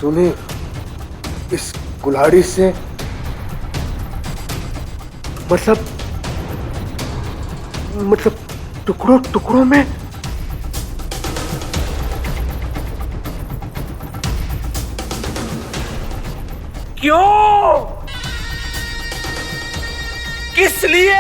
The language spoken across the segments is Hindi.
तूने इस कुल्हाड़ी से मतलब टुकड़ों टुकड़ों में क्यों? किस लिए?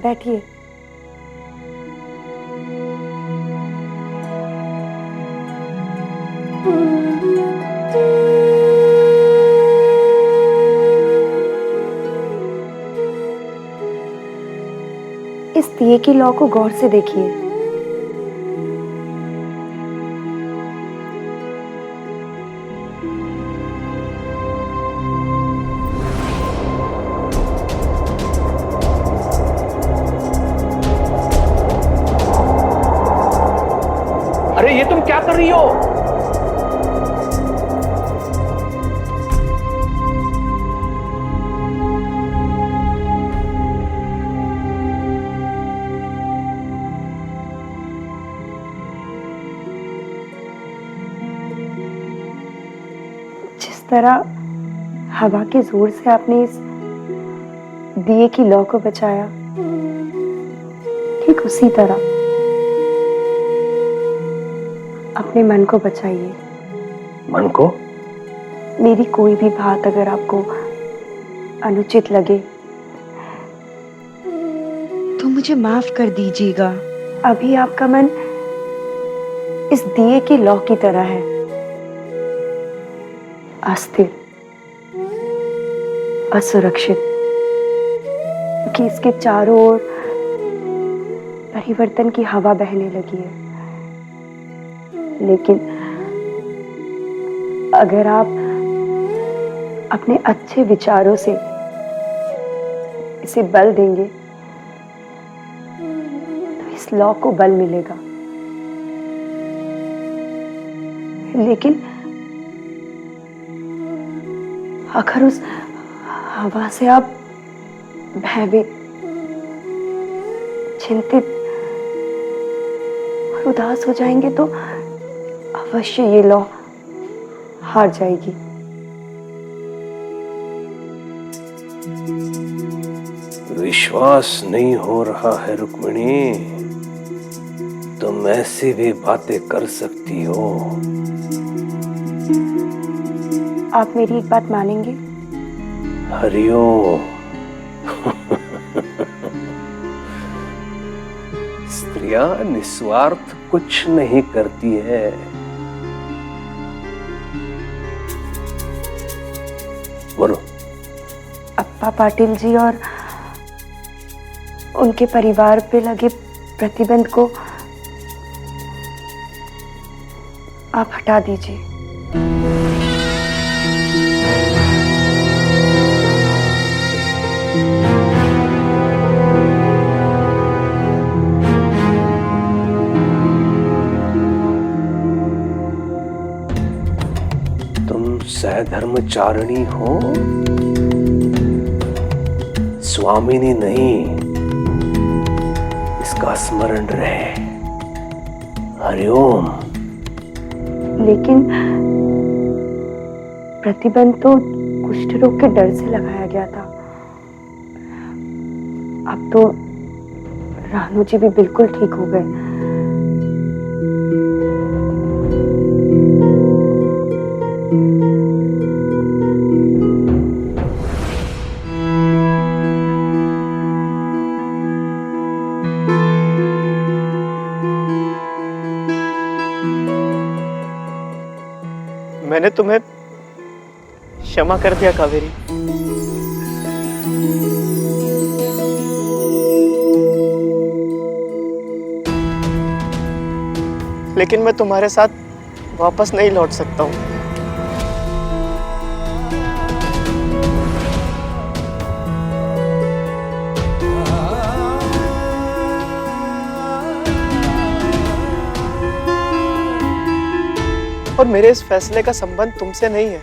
बैठिए। इस दिए की लौ को गौर से देखिए। अरे ये तुम क्या कर रही हो? जिस तरह हवा के जोर से आपने इस दिए की लौ को बचाया, ठीक उसी तरह अपने मन को बचाइए। मन को? मेरी कोई भी बात अगर आपको अनुचित लगे तो मुझे माफ कर दीजिएगा। अभी आपका मन इस दिए की लौ की तरह है, अस्थिर, असुरक्षित, कि इसके चारों ओर परिवर्तन की हवा बहने लगी है। लेकिन अगर आप अपने अच्छे विचारों से इसे बल देंगे तो इस लौ को बल मिलेगा। लेकिन अगर उस हवा से आप भयभीत, चिंतित और उदास हो जाएंगे तो अवश्य ये लौ हार जाएगी। विश्वास नहीं हो रहा है रुक्मिणी, तुम ऐसी भी बातें कर सकती हो? आप मेरी एक बात मानेंगे? हरिओम। स्त्रियां निस्वार्थ कुछ नहीं करती है। बोलो। अप्पा पाटिल जी और उनके परिवार पे लगे प्रतिबंध को आप हटा दीजिए। तुम सहधर्मचारिणी हो, स्वामिनी नहीं। इसका स्मरण रहे। हरिओम। लेकिन प्रतिबंध तो कुष्ठ रोग के डर से लगाया गया था। अब तो रानू जी भी बिल्कुल ठीक हो गए। मैंने तुम्हें क्षमा कर दिया कावेरी। लेकिन मैं तुम्हारे साथ वापस नहीं लौट सकता हूँ। और मेरे इस फैसले का संबंध तुमसे नहीं है,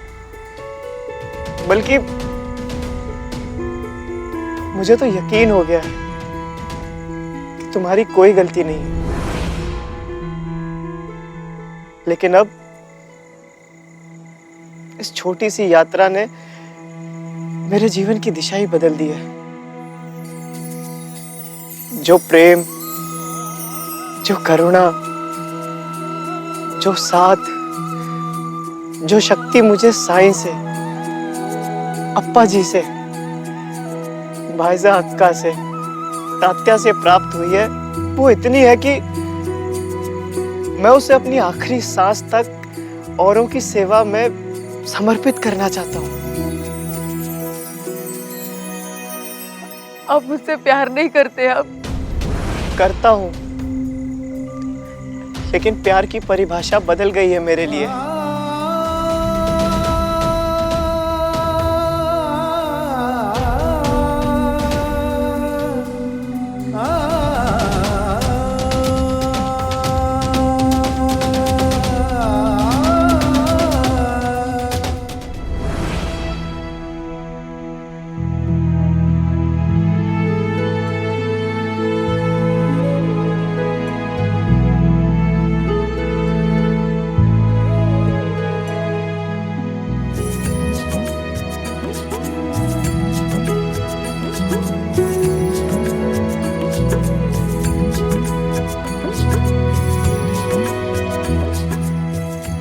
बल्कि मुझे तो यकीन हो गया है कि तुम्हारी कोई गलती नहीं है। लेकिन अब इस छोटी सी यात्रा ने मेरे जीवन की दिशा ही बदल दी है। जो प्रेम, जो करुणा, जो साथ, जो शक्ति मुझे साईं से, अप्पा जी से, भाईजा अक्का से, तात्या से प्राप्त हुई है, वो इतनी है कि मैं उसे अपनी आखिरी सांस तक औरों की सेवा में समर्पित करना चाहता हूँ। आप मुझसे प्यार नहीं करते? अब करता हूँ, लेकिन प्यार की परिभाषा बदल गई है मेरे लिए।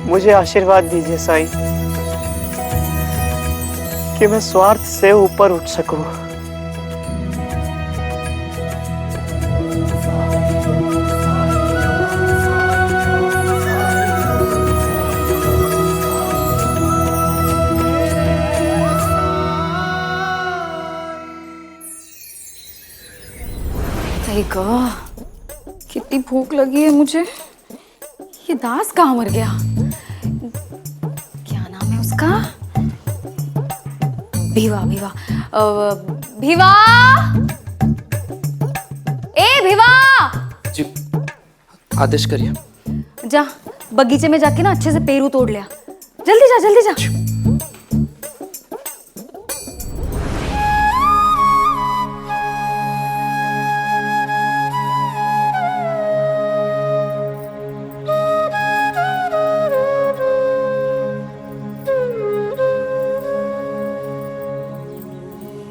मुझे आशीर्वाद दीजिए साईं कि मैं स्वार्थ से ऊपर उठ सकूं। कितनी भूख लगी है मुझे। ये दास कहाँ मर गया? क्या नाम है उसका? भीवा। भीवा भीवा, ए भीवा, जी आदेश करिए। जा बगीचे में जाके ना अच्छे से पेरू तोड़ लिया। जल्दी जा, जल्दी जा।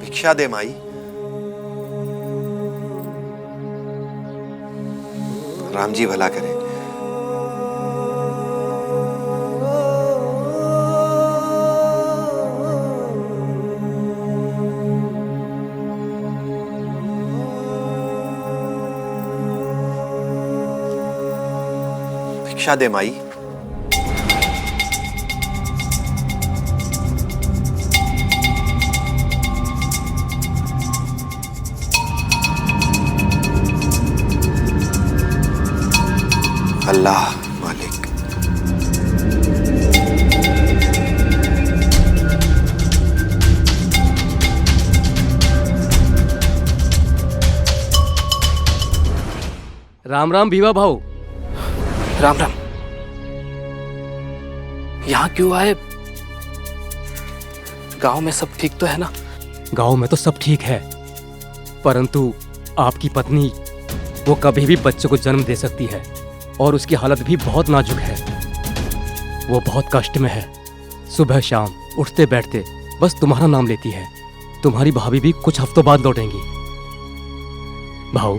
भिक्षा दे माई। राम जी भला करे। भिक्षा दे माई। अल्लाह मालिक। राम राम भीवा भाऊ। राम राम। यहाँ क्यों आए? गांव में सब ठीक तो है ना? गांव में तो सब ठीक है, परंतु आपकी पत्नी वो कभी भी बच्चे को जन्म दे सकती है और उसकी हालत भी बहुत नाजुक है। वो बहुत कष्ट में है। सुबह शाम उठते बैठते बस तुम्हारा नाम लेती है। तुम्हारी भाभी भी कुछ हफ्तों बाद लौटेंगी। भाऊ,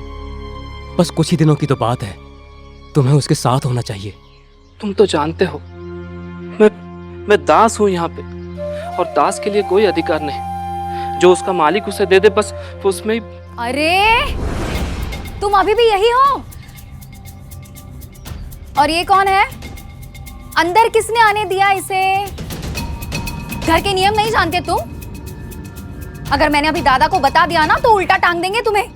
बस कुछ ही दिनों की तो बात है, तुम्हें उसके साथ होना चाहिए। तुम तो जानते हो मैं दास हूँ यहाँ पे, और दास के लिए कोई अधिकार नहीं। जो उसका मालिक उसे दे दे बस उसमें ही। अरे तुम अभी भी यही हो? और ये कौन है? अंदर किसने आने दिया इसे? घर के नियम नहीं जानते तुम? अगर मैंने अभी दादा को बता दिया ना तो उल्टा टांग देंगे तुम्हें।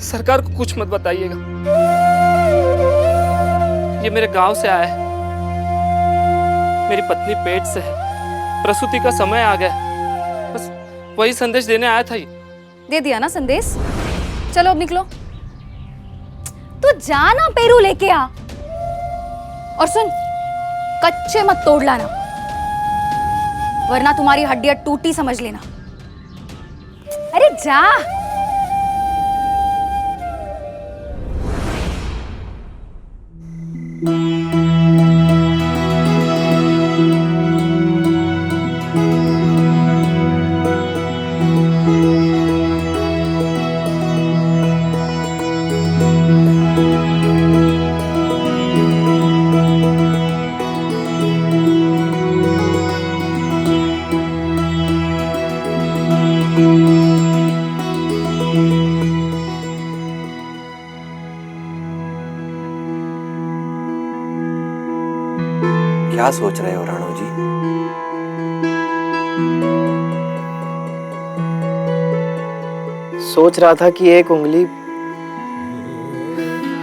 सरकार को कुछ मत बताइएगा। ये मेरे गांव से आया है। मेरी पत्नी पेट से है, प्रसूति का समय आ गया। बस वही संदेश देने आया था। दे दिया ना संदेश? चलो अब निकलो। तू जा ना पेरू लेके आ। और सुन, कच्चे मत तोड़ लाना, वरना तुम्हारी हड्डियां टूटी समझ लेना। अरे जा। क्या सोच रहे हो राणो जी? सोच रहा था कि एक उंगली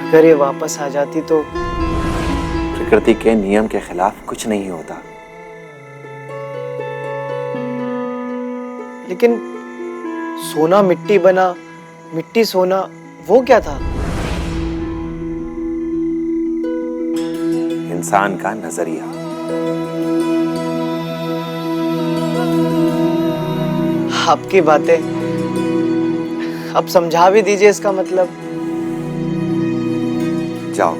अगर ये वापस आ जाती तो। प्रकृति के नियम के खिलाफ कुछ नहीं होता। लेकिन सोना मिट्टी बना, मिट्टी सोना, वो क्या था? इंसान का नजरिया। आपकी बातें, अब समझा भी दीजिए इसका मतलब। जाओ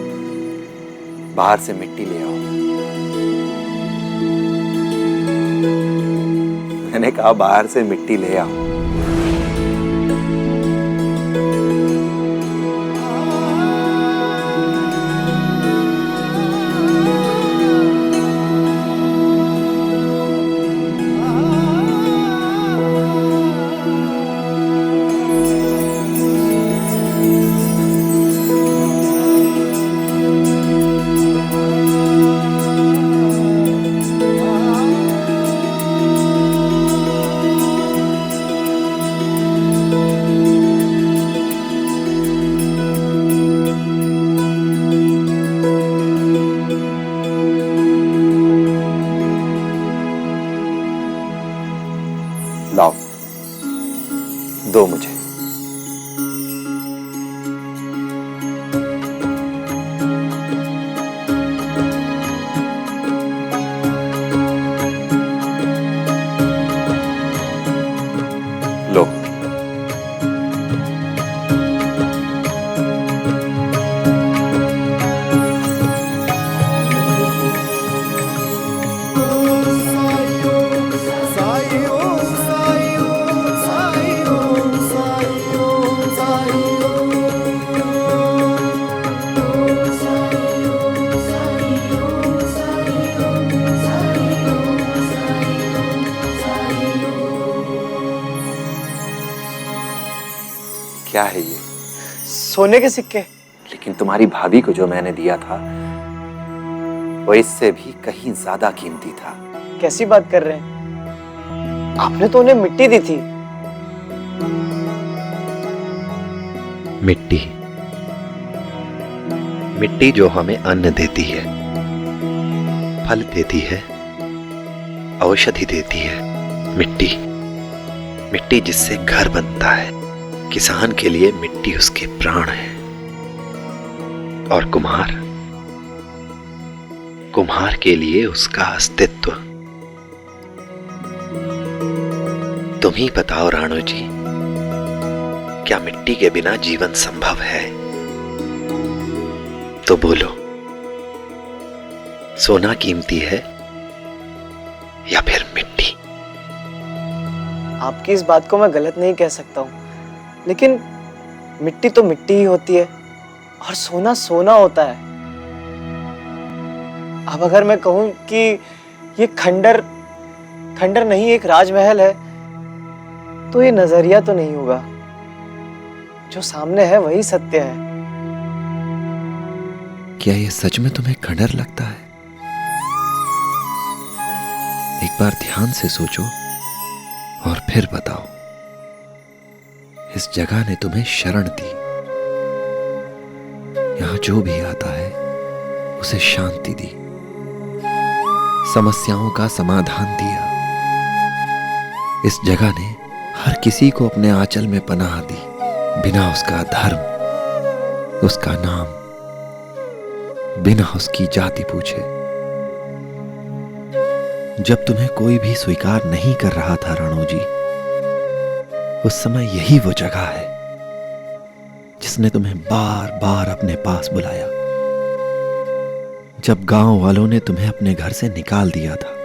बाहर से मिट्टी ले आओ। मैंने कहा बाहर से मिट्टी ले आओ। लाओ, दो मुझे। लो। क्या है ये? सोने के सिक्के। लेकिन तुम्हारी भाभी को जो मैंने दिया था वो इससे भी कहीं ज्यादा कीमती था। कैसी बात कर रहे हैं? आपने तो उन्हें मिट्टी दी थी। मिट्टी, मिट्टी जो हमें अन्न देती है, फल देती है, औषधि देती है। मिट्टी, मिट्टी जिससे घर बनता है। किसान के लिए मिट्टी उसके प्राण है। और कुम्हार, कुम्हार के लिए उसका अस्तित्व। तुम ही बताओ राणो जी, क्या मिट्टी के बिना जीवन संभव है? तो बोलो, सोना कीमती है या फिर मिट्टी? आपकी इस बात को मैं गलत नहीं कह सकता हूँ, लेकिन मिट्टी तो मिट्टी ही होती है और सोना सोना होता है। अब अगर मैं कहूं कि ये खंडर खंडर नहीं एक राजमहल है, तो ये नजरिया तो नहीं होगा। जो सामने है वही सत्य है। क्या ये सच में तुम्हें खंडर लगता है? एक बार ध्यान से सोचो और फिर बताओ। इस जगह ने तुम्हें शरण दी। यहां जो भी आता है उसे शांति दी, समस्याओं का समाधान दिया। इस जगह ने हर किसी को अपने आंचल में पनाह दी, बिना उसका धर्म, उसका नाम, बिना उसकी जाति पूछे। जब तुम्हें कोई भी स्वीकार नहीं कर रहा था राणो जी, उस समय यही वो जगह है जिसने तुम्हें बार बार अपने पास बुलाया, जब गांव वालों ने तुम्हें अपने घर से निकाल दिया था।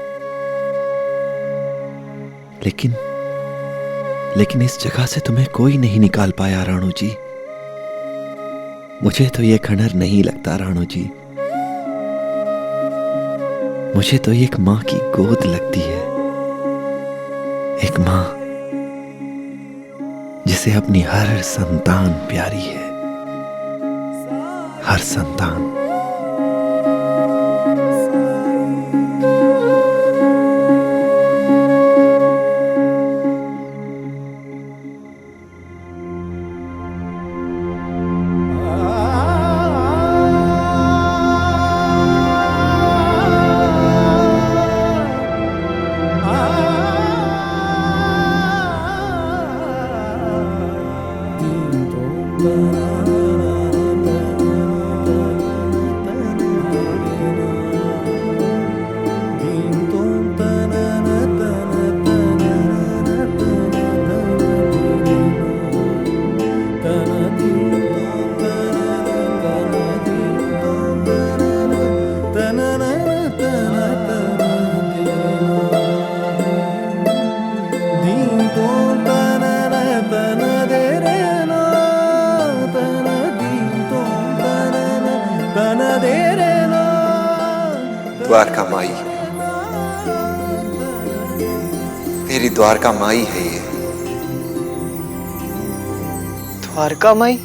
लेकिन इस जगह से तुम्हें कोई नहीं निकाल पाया राणो जी। मुझे तो ये खंडर नहीं लगता राणो जी, मुझे तो एक मां की गोद लगती है, एक मां जिसे अपनी हर संतान प्यारी है, हर संतान। द्वारका माई, मेरी द्वारका माई है ये। द्वारका माई?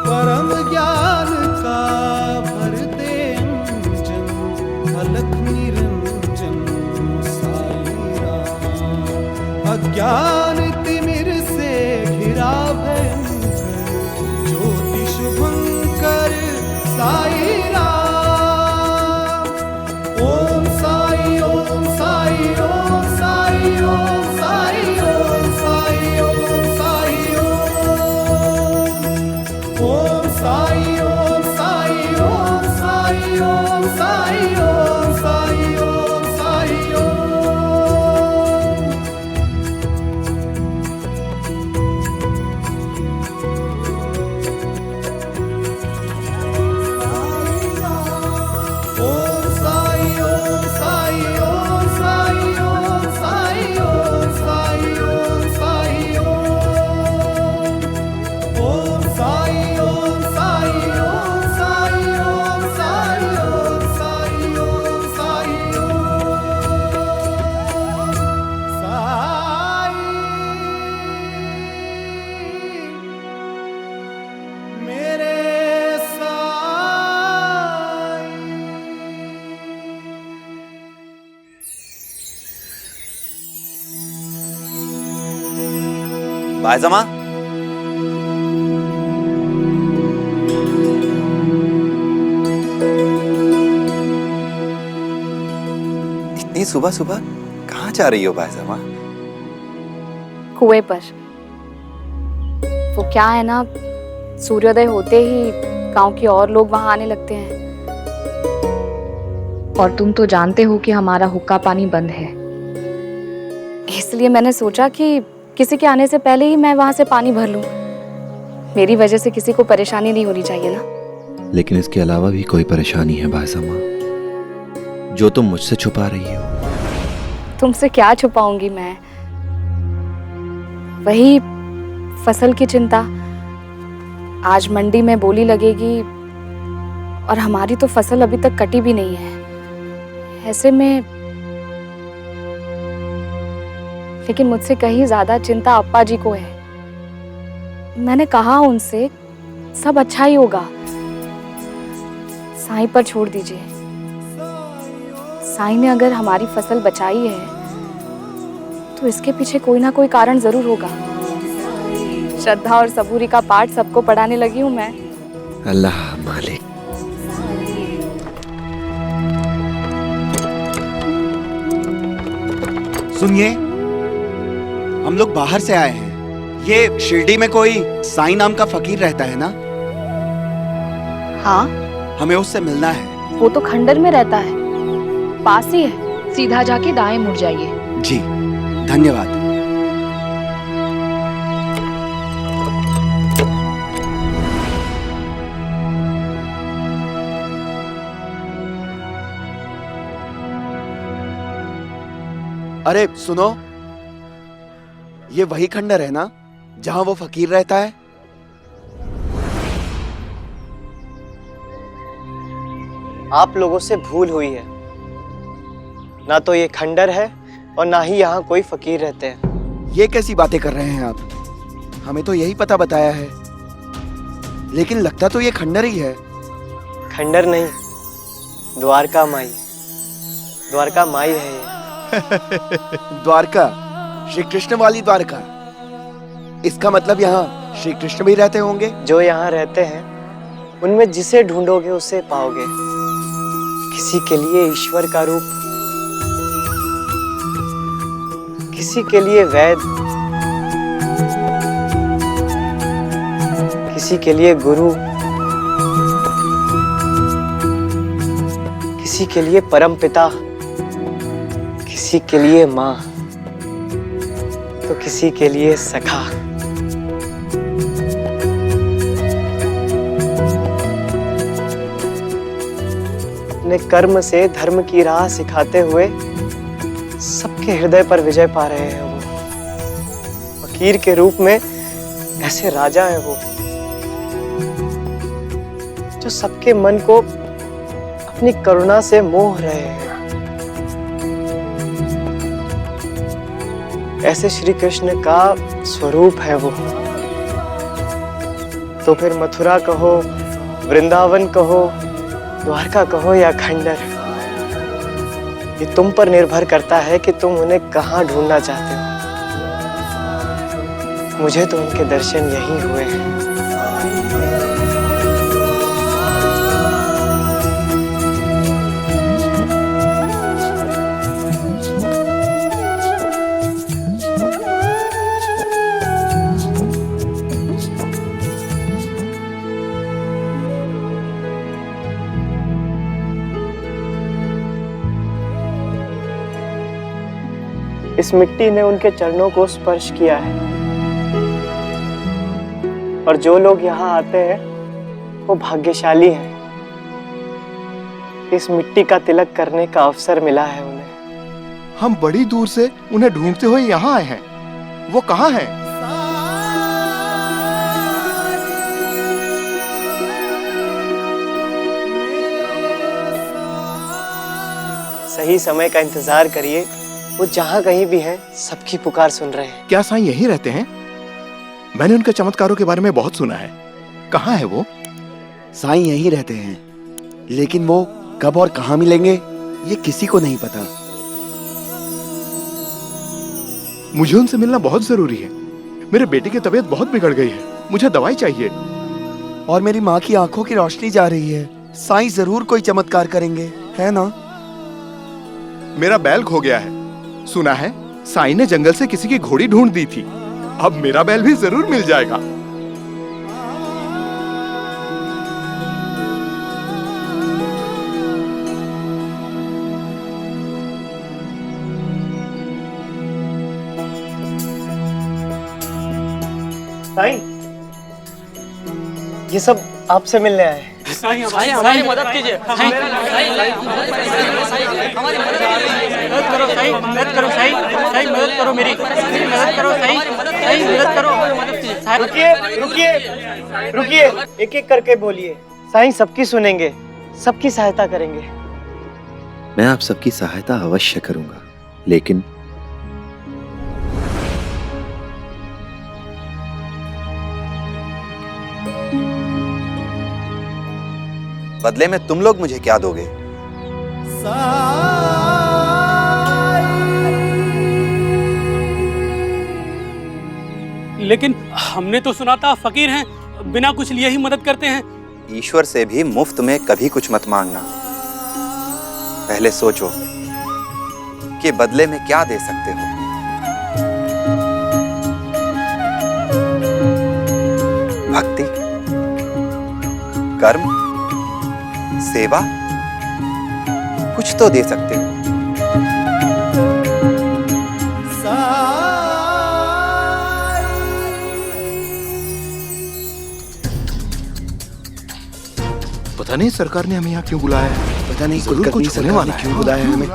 परम ज्ञान का भरते अंजन, अलख निरंजन साई राम। अज्ञान तिमिर से घिरा भयंकर, ज्योति शुभंकर साई राम। ओम साई ओम साई ओम साई ओम साई ओम साई ओम साई ओम साई ओम साई ओम साई ओम साई ओम साई ओम साई ओम। बायजमा, इतनी सुबह सुबह कहाँ जा रही हो बायजमा? कुएं पर। वो क्या है ना, सूर्योदय होते ही गांव के और लोग वहां आने लगते हैं। और तुम तो जानते हो कि हमारा हुक्का पानी बंद है, इसलिए मैंने सोचा कि किसी के आने से पहले ही मैं वहां से पानी भर लूं। मेरी वजह से किसी को परेशानी नहीं होनी चाहिए ना। लेकिन इसके अलावा भी कोई परेशानी है बायजमा, जो तुम मुझसे छुपा रही हो। तुमसे क्या छुपाऊंगी मैं? वही फसल की चिंता। आज मंडी में बोली लगेगी और हमारी तो फसल अभी तक कटी भी नहीं है। ऐसे में लेकिन मुझसे कहीं ज्यादा चिंता अप्पा जी को है। मैंने कहा उनसे सब अच्छा ही होगा, साईं पर छोड़ दीजिए। साईं ने अगर हमारी फसल बचाई है तो इसके पीछे कोई ना कोई कारण जरूर होगा। श्रद्धा और सबूरी का पाठ सबको पढ़ाने लगी हूँ मैं। अल्लाह मालिक। सुनिए, हम लोग बाहर से आए हैं। ये शिरडी में कोई साईं नाम का फकीर रहता है ना? हाँ, हमें उससे मिलना है। वो तो खंडर में रहता है, पास ही है। सीधा जाके दाएं मुड़ जाइए। जी, धन्यवाद। अरे सुनो, ये वही खंडर है ना जहां वो फकीर रहता है? आप लोगों से भूल हुई है। ना तो ये खंडर है और ना ही यहाँ कोई फकीर रहते हैं। ये कैसी बातें कर रहे हैं आप? हमें तो यही पता बताया है, लेकिन लगता तो ये खंडर ही है। खंडर नहीं, द्वारका माई। द्वारका माई है ये। द्वारका, श्री कृष्ण वाली द्वारका। इसका मतलब यहाँ श्री कृष्ण भी रहते होंगे? जो यहाँ रहते हैं उनमें जिसे ढूंढोगे उसे पाओगे। किसी के लिए ईश्वर का रूप, किसी के लिए वैद, किसी के लिए गुरु, किसी के लिए परमपिता, किसी के लिए माँ, तो किसी के लिए सखा। अपने कर्म से धर्म की राह सिखाते हुए सबके हृदय पर विजय पा रहे हैं वो। फकीर के रूप में ऐसे राजा हैं वो, जो सबके मन को अपनी करुणा से मोह रहे हैं। ऐसे श्री कृष्ण का स्वरूप है वो। तो फिर मथुरा कहो, वृंदावन कहो, द्वारका कहो या खंडर, ये तुम पर निर्भर करता है कि तुम उन्हें कहाँ ढूंढना चाहते हो। मुझे तो उनके दर्शन यहीं हुए हैं। इस मिट्टी ने उनके चरणों को स्पर्श किया है और जो लोग यहाँ आते हैं वो भाग्यशाली हैं। इस मिट्टी का तिलक करने का अवसर मिला है उन्हें। हम बड़ी दूर से उन्हें ढूंढते हुए यहाँ आए हैं। वो कहाँ हैं? सही समय का इंतजार करिए, वो जहाँ कहीं भी हैं सबकी पुकार सुन रहे हैं। क्या साईं यहीं रहते हैं? मैंने उनके चमत्कारों के बारे में बहुत सुना है। कहाँ है वो? साईं यहीं रहते हैं, लेकिन वो कब और कहाँ मिलेंगे ये किसी को नहीं पता। मुझे उनसे मिलना बहुत जरूरी है। मेरे बेटे की तबीयत बहुत बिगड़ गई है, मुझे दवाई चाहिए। और मेरी माँ की आंखों की रोशनी जा रही है। साईं जरूर कोई चमत्कार करेंगे, है ना? मेरा बैल खो गया है। सुना है साईं ने जंगल से किसी की घोड़ी ढूंढ दी थी। अब मेरा बैल भी जरूर मिल जाएगा। साईं, ये सब आपसे मिलने आए हैं। साईं हमारी मदद कीजिए। हमारी मदद करो साईं, मदद करो साईं, साईं मदद करो मेरी, मदद करो साईं, साईं मदद करो, मदद कीजिए। रुकिए रुकिए रुकिए, एक एक करके बोलिए। साईं सबकी सुनेंगे, सबकी सहायता करेंगे। मैं आप सबकी सहायता अवश्य करूंगा, लेकिन बदले में तुम लोग मुझे क्या दोगे? लेकिन हमने तो सुना था फकीर हैं, बिना कुछ लिए ही मदद करते हैं। ईश्वर से भी मुफ्त में कभी कुछ मत मांगना। पहले सोचो कि बदले में क्या दे सकते हो। भक्ति, कर्म, सेवा, कुछ तो दे सकते हो। पता नहीं सरकार ने हमें यहाँ क्यों बुलाया है। पता नहीं जरूर कुछ होने वाला है। क्यों बुलाया है हमें।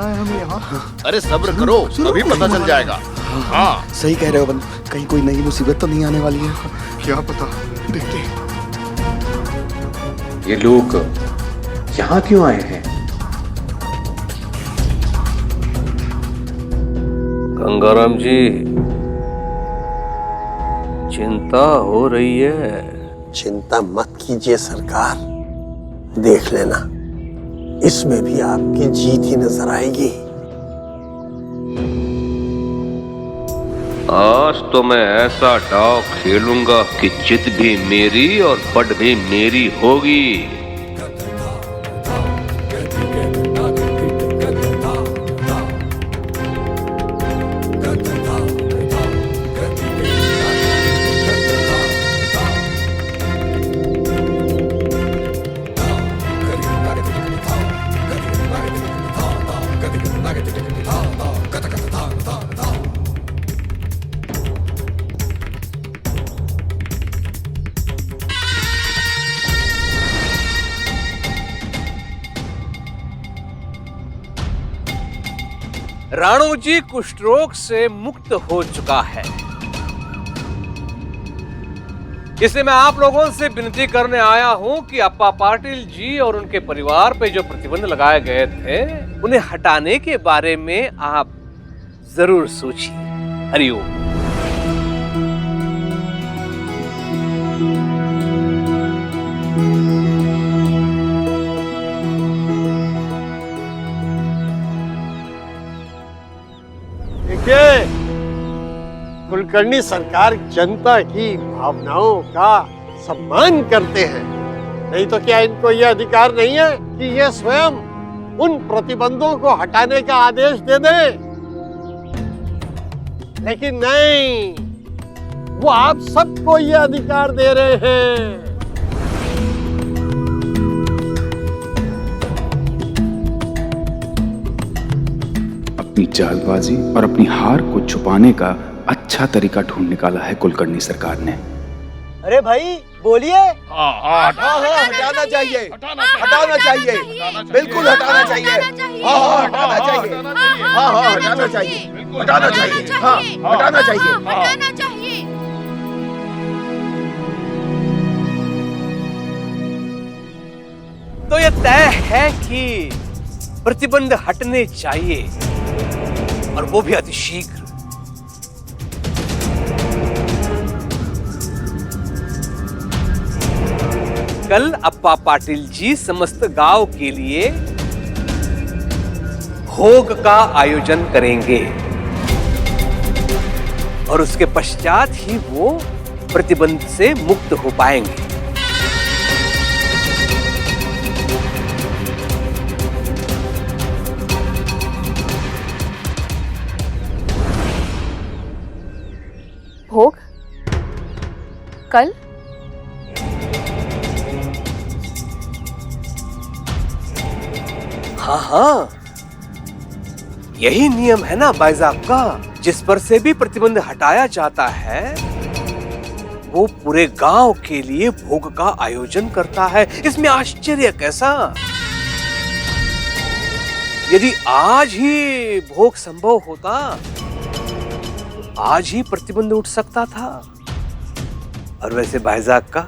अरे सब्र करो, अभी पता चल जाएगा। हाँ सही कह रहे हो बंधु, कहीं कोई नई मुसीबत तो नहीं आने वाली है। क्या पता, देखते हैं। ये लोग यहाँ क्यों आए हैं? गंगाराम जी, चिंता हो रही है। चिंता मत कीजिए सरकार, देख लेना इसमें भी आपकी जीत ही नजर आएगी। आज तो मैं ऐसा डाव खेलूंगा कि जित भी मेरी और पट भी मेरी होगी। राणू जी कुष्ठ रोग से मुक्त हो चुका है, इसलिए मैं आप लोगों से विनती करने आया हूं कि अप्पा पाटिल जी और उनके परिवार पे जो प्रतिबंध लगाए गए थे उन्हें हटाने के बारे में आप जरूर सोचिए। हरिओम। कुलकर्णी सरकार जनता की भावनाओं का सम्मान करते हैं, नहीं तो क्या इनको यह अधिकार नहीं है कि ये स्वयं उन प्रतिबंधों को हटाने का आदेश दे दें? लेकिन नहीं, वो आप सबको ये अधिकार दे रहे हैं। अपनी चालबाजी और अपनी हार को छुपाने का अच्छा तरीका ढूंढ निकाला है कुलकर्णी सरकार ने। अरे भाई बोलिए। हाँ हटाना चाहिए, हटाना चाहिए, बिल्कुल हटाना चाहिए। हाँ हटाना चाहिए, हाँ हटाना चाहिए, हटाना चाहिए, हाँ हटाना चाहिए, हटाना चाहिए। तो यह तय है कि प्रतिबंध हटने चाहिए, और वो भी अतिशीघ्र। कल अप्पा पाटिल जी समस्त गांव के लिए भोग का आयोजन करेंगे, और उसके पश्चात ही वो प्रतिबंध से मुक्त हो पाएंगे। भोग कल? हाँ हाँ, यही नियम है ना बाइजाब का। जिस पर से भी प्रतिबंध हटाया जाता है वो पूरे गांव के लिए भोग का आयोजन करता है। इसमें आश्चर्य कैसा? यदि आज ही भोग संभव होता तो आज ही प्रतिबंध उठ सकता था। और वैसे भाईजाक का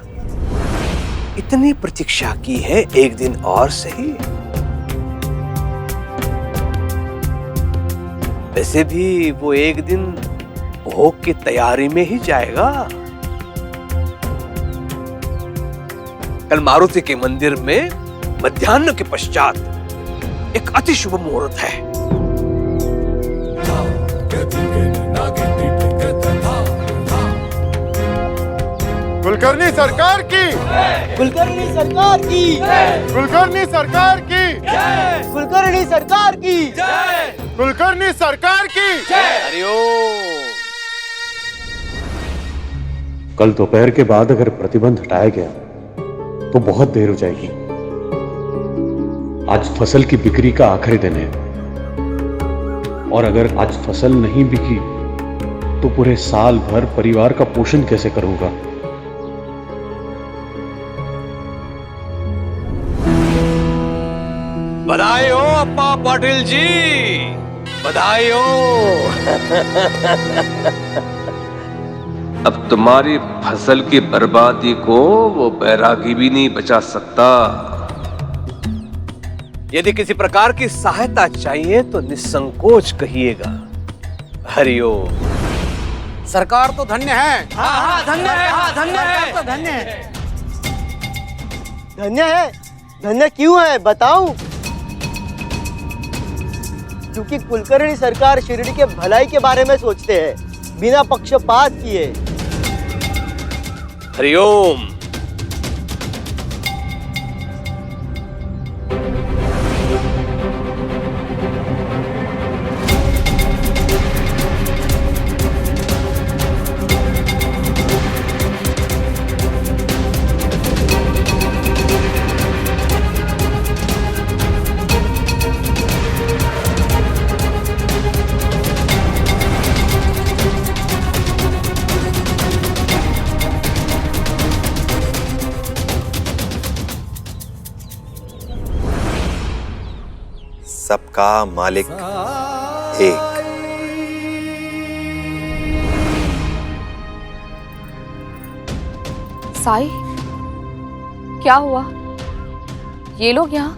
इतनी प्रतीक्षा की है, एक दिन और सही। वैसे भी वो एक दिन भोग की तैयारी में ही जाएगा। कल मारुति के मंदिर में मध्याह्न के पश्चात एक अति शुभ मुहूर्त है। कुलकर्णी सरकार की, कुलकर्णी सरकार की, कुलकर्णी सरकार की, कुलकर्णी सरकार की, कुलकर्णी सरकार की। हरिओम। कल दोपहर के बाद अगर प्रतिबंध हटाया गया तो बहुत देर हो जाएगी। आज फसल की बिक्री का आखिरी दिन है और अगर आज फसल नहीं बिकी तो पूरे साल भर परिवार का पोषण कैसे करूंगा? बधाई हो अप्पा पाटिल जी, बधाई हो। अब तुम्हारी फसल की बर्बादी को वो बैरागी भी नहीं बचा सकता। यदि किसी प्रकार की सहायता चाहिए तो निसंकोच कहिएगा। हरिओम। सरकार तो धन्य है। हाँ हाँ धन्य है, हाँ धन्य है, तो धन्य है। धन्य है? धन्य क्यों है बताऊं? क्योंकि कुलकर्णी सरकार शिरडी के भलाई के बारे में सोचते हैं, बिना पक्षपात किए। हरिओम। सबका मालिक एक। साई, क्या हुआ? ये लोग यहाँ?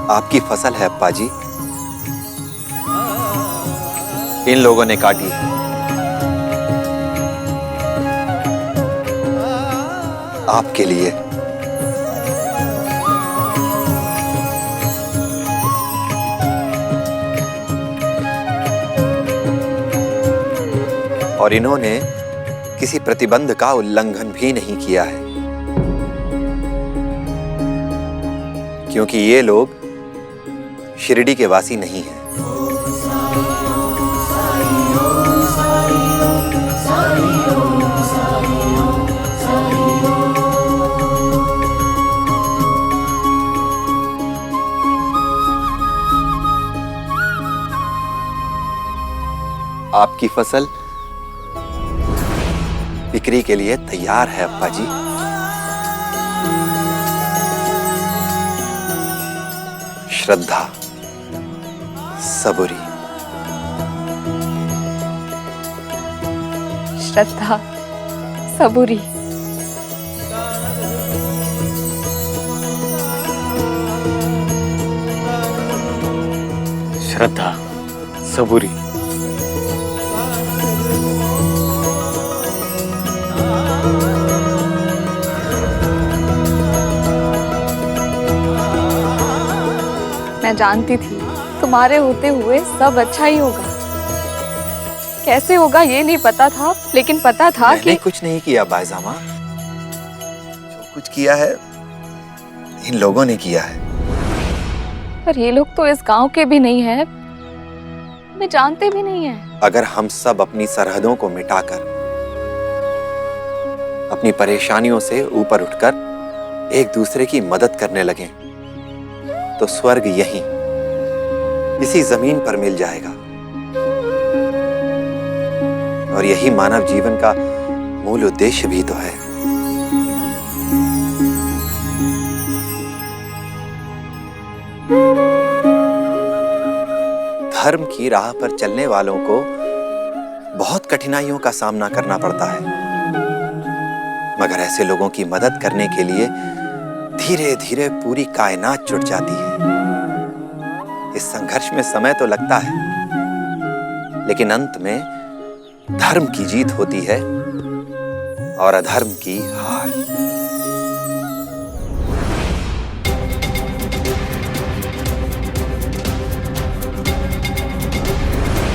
आपकी फसल है अप्पा जी, इन लोगों ने काटी है। आपके लिए। और इन्होंने किसी प्रतिबंध का उल्लंघन भी नहीं किया है, क्योंकि ये लोग शिरडी के वासी नहीं हैं। आपकी फसल बिक्री के लिए तैयार है अप्पा जी। श्रद्धा, सबूरी। श्रद्धा, सबूरी। श्रद्धा, सबूरी। मैं जानती थी तुम्हारे होते हुए सब अच्छा ही होगा। कैसे होगा ये नहीं पता था, लेकिन पता था मैंने कि कुछ नहीं किया बायजामा, जो कुछ किया है इन लोगों ने किया है। पर ये लोग तो इस गांव के भी नहीं है, मैं जानते भी नहीं है। अगर हम सब अपनी सरहदों को मिटाकर, अपनी परेशानियों से ऊपर उठकर एक दूसरे की मदद करने लगे, तो स्वर्ग यहीं इसी जमीन पर मिल जाएगा। और यही मानव जीवन का मूल उद्देश्य भी तो है। धर्म की राह पर चलने वालों को बहुत कठिनाइयों का सामना करना पड़ता है, मगर ऐसे लोगों की मदद करने के लिए धीरे धीरे पूरी कायनात जुट जाती है। इस संघर्ष में समय तो लगता है, लेकिन अंत में धर्म की जीत होती है और अधर्म की हार।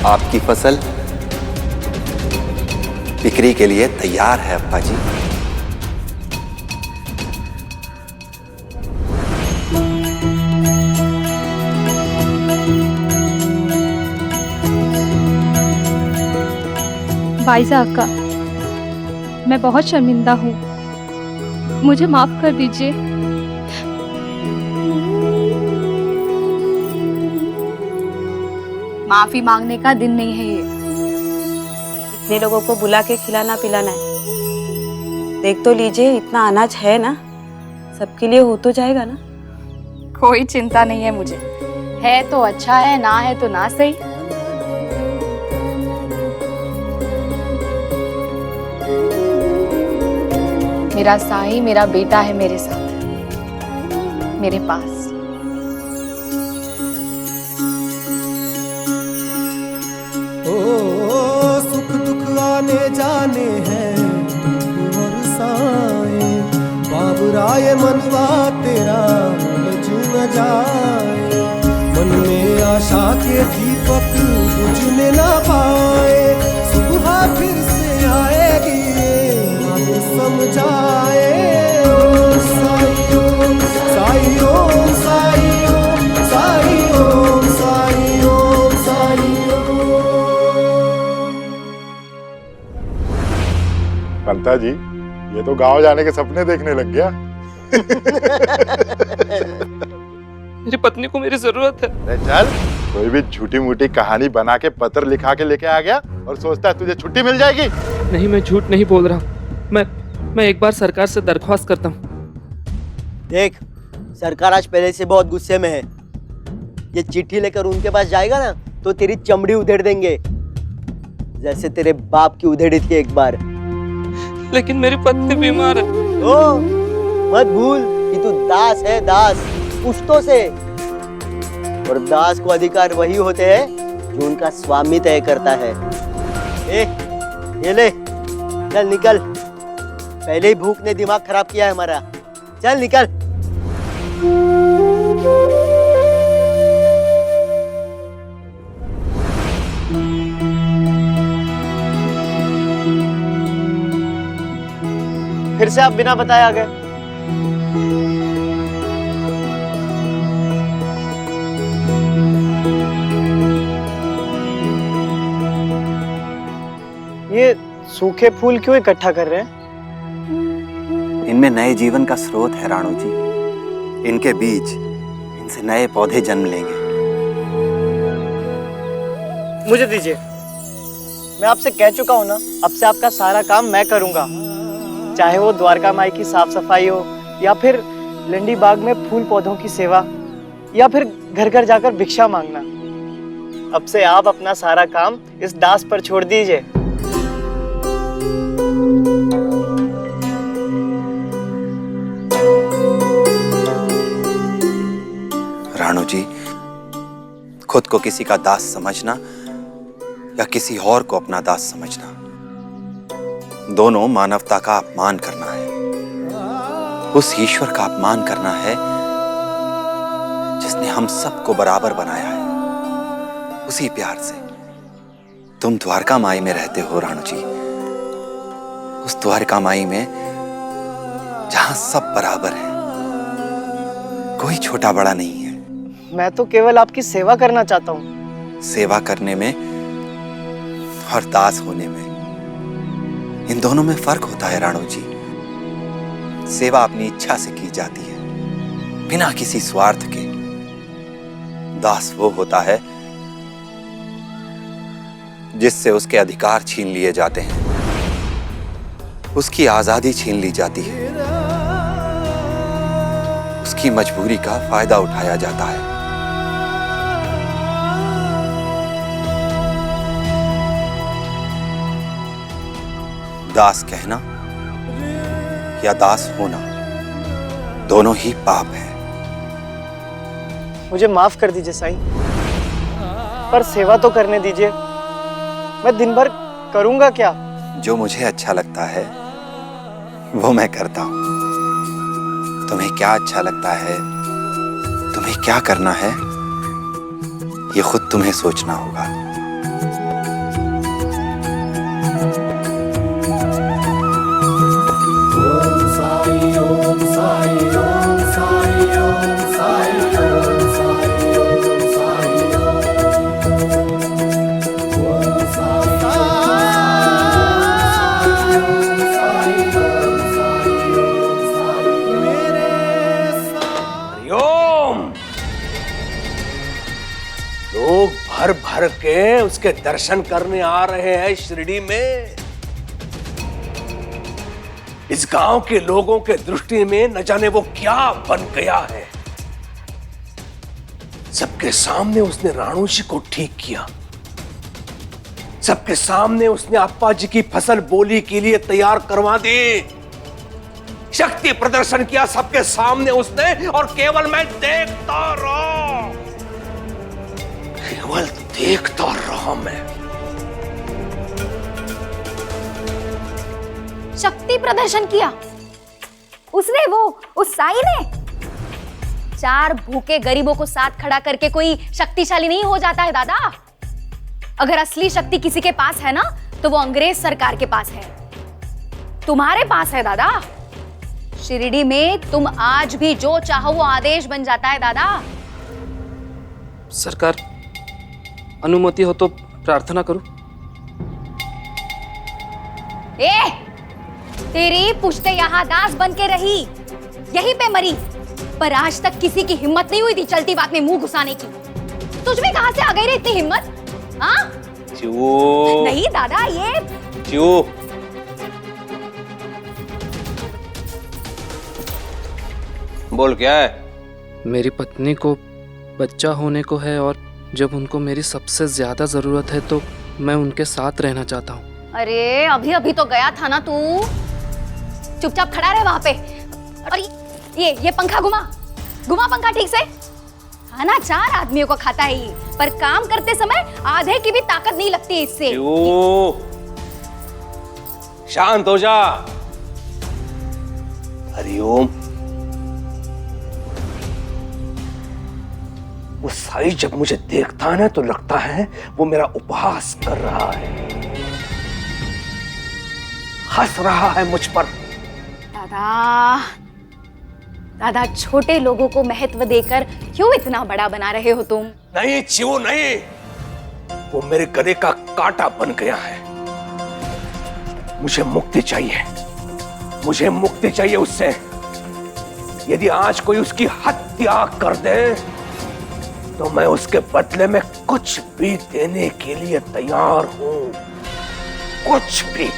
आपकी फसल बिक्री के लिए तैयार है अप्पा जी। बाइज़ा अक्का, मैं बहुत शर्मिंदा हूँ, मुझे माफ कर दीजिए। माफी मांगने का दिन नहीं है ये। इतने लोगों को बुला के खिलाना पिलाना है। देख तो लीजिए, इतना अनाज है ना, सबके लिए हो तो जाएगा ना। कोई चिंता नहीं है मुझे, है तो अच्छा है, ना है तो ना सही। मेरा साई, मेरा बेटा है मेरे साथ, मेरे पास। ओ सुख दुख आने जाने हैं और साए, बाबुराए मनवा तेरा उलझ न जाए। मन में आशा के दीपक बुझने ना पाए, सुबह फिर से आएगी समझाए। ओम साई ओम साई ओम साई ओम साई ओम साई ओम साई ओम। पंता जी, ये तो गांव जाने के सपने देखने लग गया। मेरी पत्नी को मेरी जरूरत है। चल, कोई भी झूठी मूठी कहानी बना के पत्र लिखा के लेके आ गया और सोचता है तुझे छुट्टी मिल जाएगी। नहीं, मैं झूठ नहीं बोल रहा हूँ। मैं एक बार सरकार से दरख्वास्त करता हूँ। देख, सरकार आज पहले से बहुत गुस्से में है। ये चिट्ठी लेकर उनके पास जाएगा ना, तो तेरी चमड़ी उधेड़ देंगे, जैसे तेरे बाप की उधेड़ी थी एक बार। लेकिन मेरी पत्नी बीमार है। ओ, मत भूल कि तू दास है, दास पुश्तों से। और दास को अधिकार वही होते हैं जो उनका स्वामी तय करता है। ये ले, चल निकल, पहले ही भूख ने दिमाग खराब किया है हमारा। चल निकल। फिर से आप बिना बताए आ गए। ये सूखे फूल क्यों इकट्ठा कर रहे हैं? इनमें नए जीवन का स्रोत है राणू जी। इनके बीज, इनसे नए पौधे जन्म लेंगे। मुझे दीजिए, मैं आपसे कह चुका हूं ना, अब से आपका सारा काम मैं करूंगा। चाहे वो द्वारका माई की साफ सफाई हो, या फिर लंडी बाग में फूल पौधों की सेवा, या फिर घर घर जाकर भिक्षा मांगना। अब से आप अपना सारा काम इस दास पर छोड़ दीजिए। राणू जी, खुद को किसी का दास समझना या किसी और को अपना दास समझना, दोनों मानवता का अपमान करना है। उस ईश्वर का अपमान करना है जिसने हम सबको बराबर बनाया है, उसी प्यार से। तुम द्वारका माई में रहते हो राणू जी, उस द्वारका माई में जहां सब बराबर है, कोई छोटा बड़ा नहीं है। मैं तो केवल आपकी सेवा करना चाहता हूँ। सेवा करने में और दास होने में, इन दोनों में फर्क होता है राणू जी। सेवा अपनी इच्छा से की जाती है, बिना किसी स्वार्थ के। दास वो होता है जिससे उसके अधिकार छीन लिए जाते हैं, उसकी आजादी छीन ली जाती है, उसकी मजबूरी का फायदा उठाया जाता है। दास कहना या दास होना, दोनों ही पाप है। मुझे माफ कर दीजिए साईं, पर सेवा तो करने दीजिए। मैं दिन भर करूंगा क्या? जो मुझे अच्छा लगता है वो मैं करता हूं। तुम्हें क्या अच्छा लगता है, तुम्हें क्या करना है, ये खुद तुम्हें सोचना होगा। लोग भर भर के उसके दर्शन करने आ रहे हैं शिरडी में। इस गांव के लोगों के दृष्टि में न जाने वो क्या बन गया है। सबके सामने उसने राणू जी को ठीक किया, सबके सामने उसने अप्पा जी की फसल बोली के लिए तैयार करवा दी, शक्ति प्रदर्शन किया सबके सामने उसने, और केवल मैं देखता रहा, केवल देखता रहा मैं। शक्ति प्रदर्शन किया उसने, वो उस साई ने? 4 भूखे गरीबों को साथ खड़ा करके कोई शक्तिशाली नहीं हो जाता है दादा। अगर असली शक्ति किसी के पास है ना, तो वो अंग्रेज सरकार के पास है, तुम्हारे पास है दादा। शिरडी में तुम आज भी जो चाहो वो आदेश बन जाता है दादा। सरकार, अनुमति हो तो प्रार्थना करूं? तेरी पुश्ते यहाँ दास बन के रही, यहीं पे मरी, पर आज तक किसी की हिम्मत नहीं हुई थी चलती बात में मुंह घुसाने की। तुझ में कहां से आ गई रे इतनी हिम्मत? हाँ? नहीं दादा, ये बोल क्या है? मेरी पत्नी को बच्चा होने को है, और जब उनको मेरी सबसे ज्यादा जरूरत है तो मैं उनके साथ रहना चाहता हूँ। अरे अभी अभी तो गया था ना तू, चुपचाप खड़ा रहे वहां पे। और ये पंखा घुमा पंखा ठीक से। खाना 4 आदमियों को खाता है ये, पर काम करते समय आधे की भी ताकत नहीं लगती इससे। शांत हो जा। हरिओम। वो साई जब मुझे देखता है ना तो लगता है वो मेरा उपहास कर रहा है, हंस रहा है मुझ पर। दादा, दादा छोटे लोगों को महत्व देकर क्यों इतना बड़ा बना रहे हो तुम? नहीं चिवो नहीं, वो मेरे गले का कांटा बन गया है। मुझे मुक्ति चाहिए, मुझे मुक्ति चाहिए उससे। यदि आज कोई उसकी हत्या कर दे तो मैं उसके बदले में कुछ भी देने के लिए तैयार हूं, कुछ भी।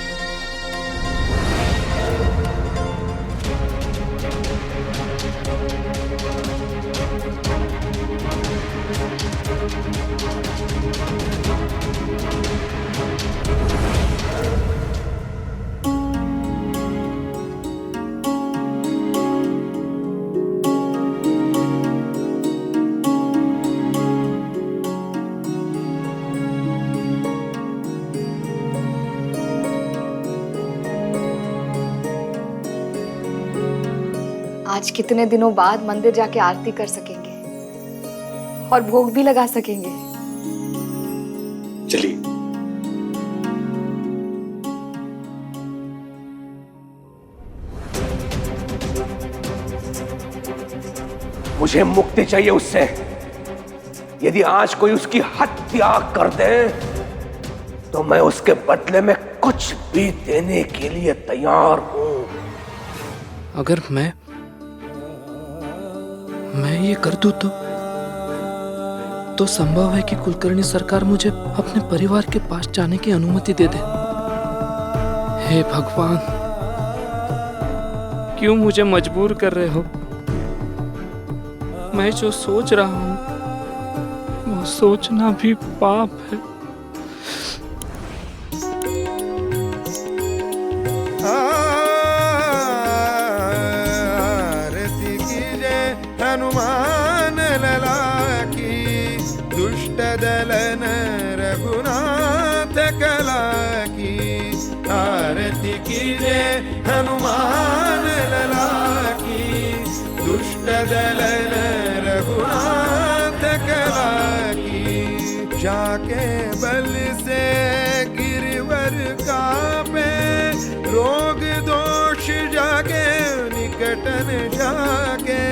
आज कितने दिनों बाद मंदिर जाके आरती कर सकेंगे और भोग भी लगा सकेंगे। चलिए। मुझे मुक्ति चाहिए उससे। यदि आज कोई उसकी हत्या कर दे तो मैं उसके बदले में कुछ भी देने के लिए तैयार हूं। अगर मैं ये कर दूं तो संभव है कि कुलकर्णी सरकार मुझे अपने परिवार के पास जाने की अनुमति दे दे। हे भगवान, क्यों मुझे मजबूर कर रहे हो? मैं जो सोच रहा हूं वो सोचना भी पाप है। हनुमान लला की, दुष्ट दलन रघुनाथ कला की। आरती कीजे हनुमान लला की, दुष्ट दलन रघुनाथ कला की। जाके बल से गिरवर कापे, रोग दोष जागे निकटन जाके।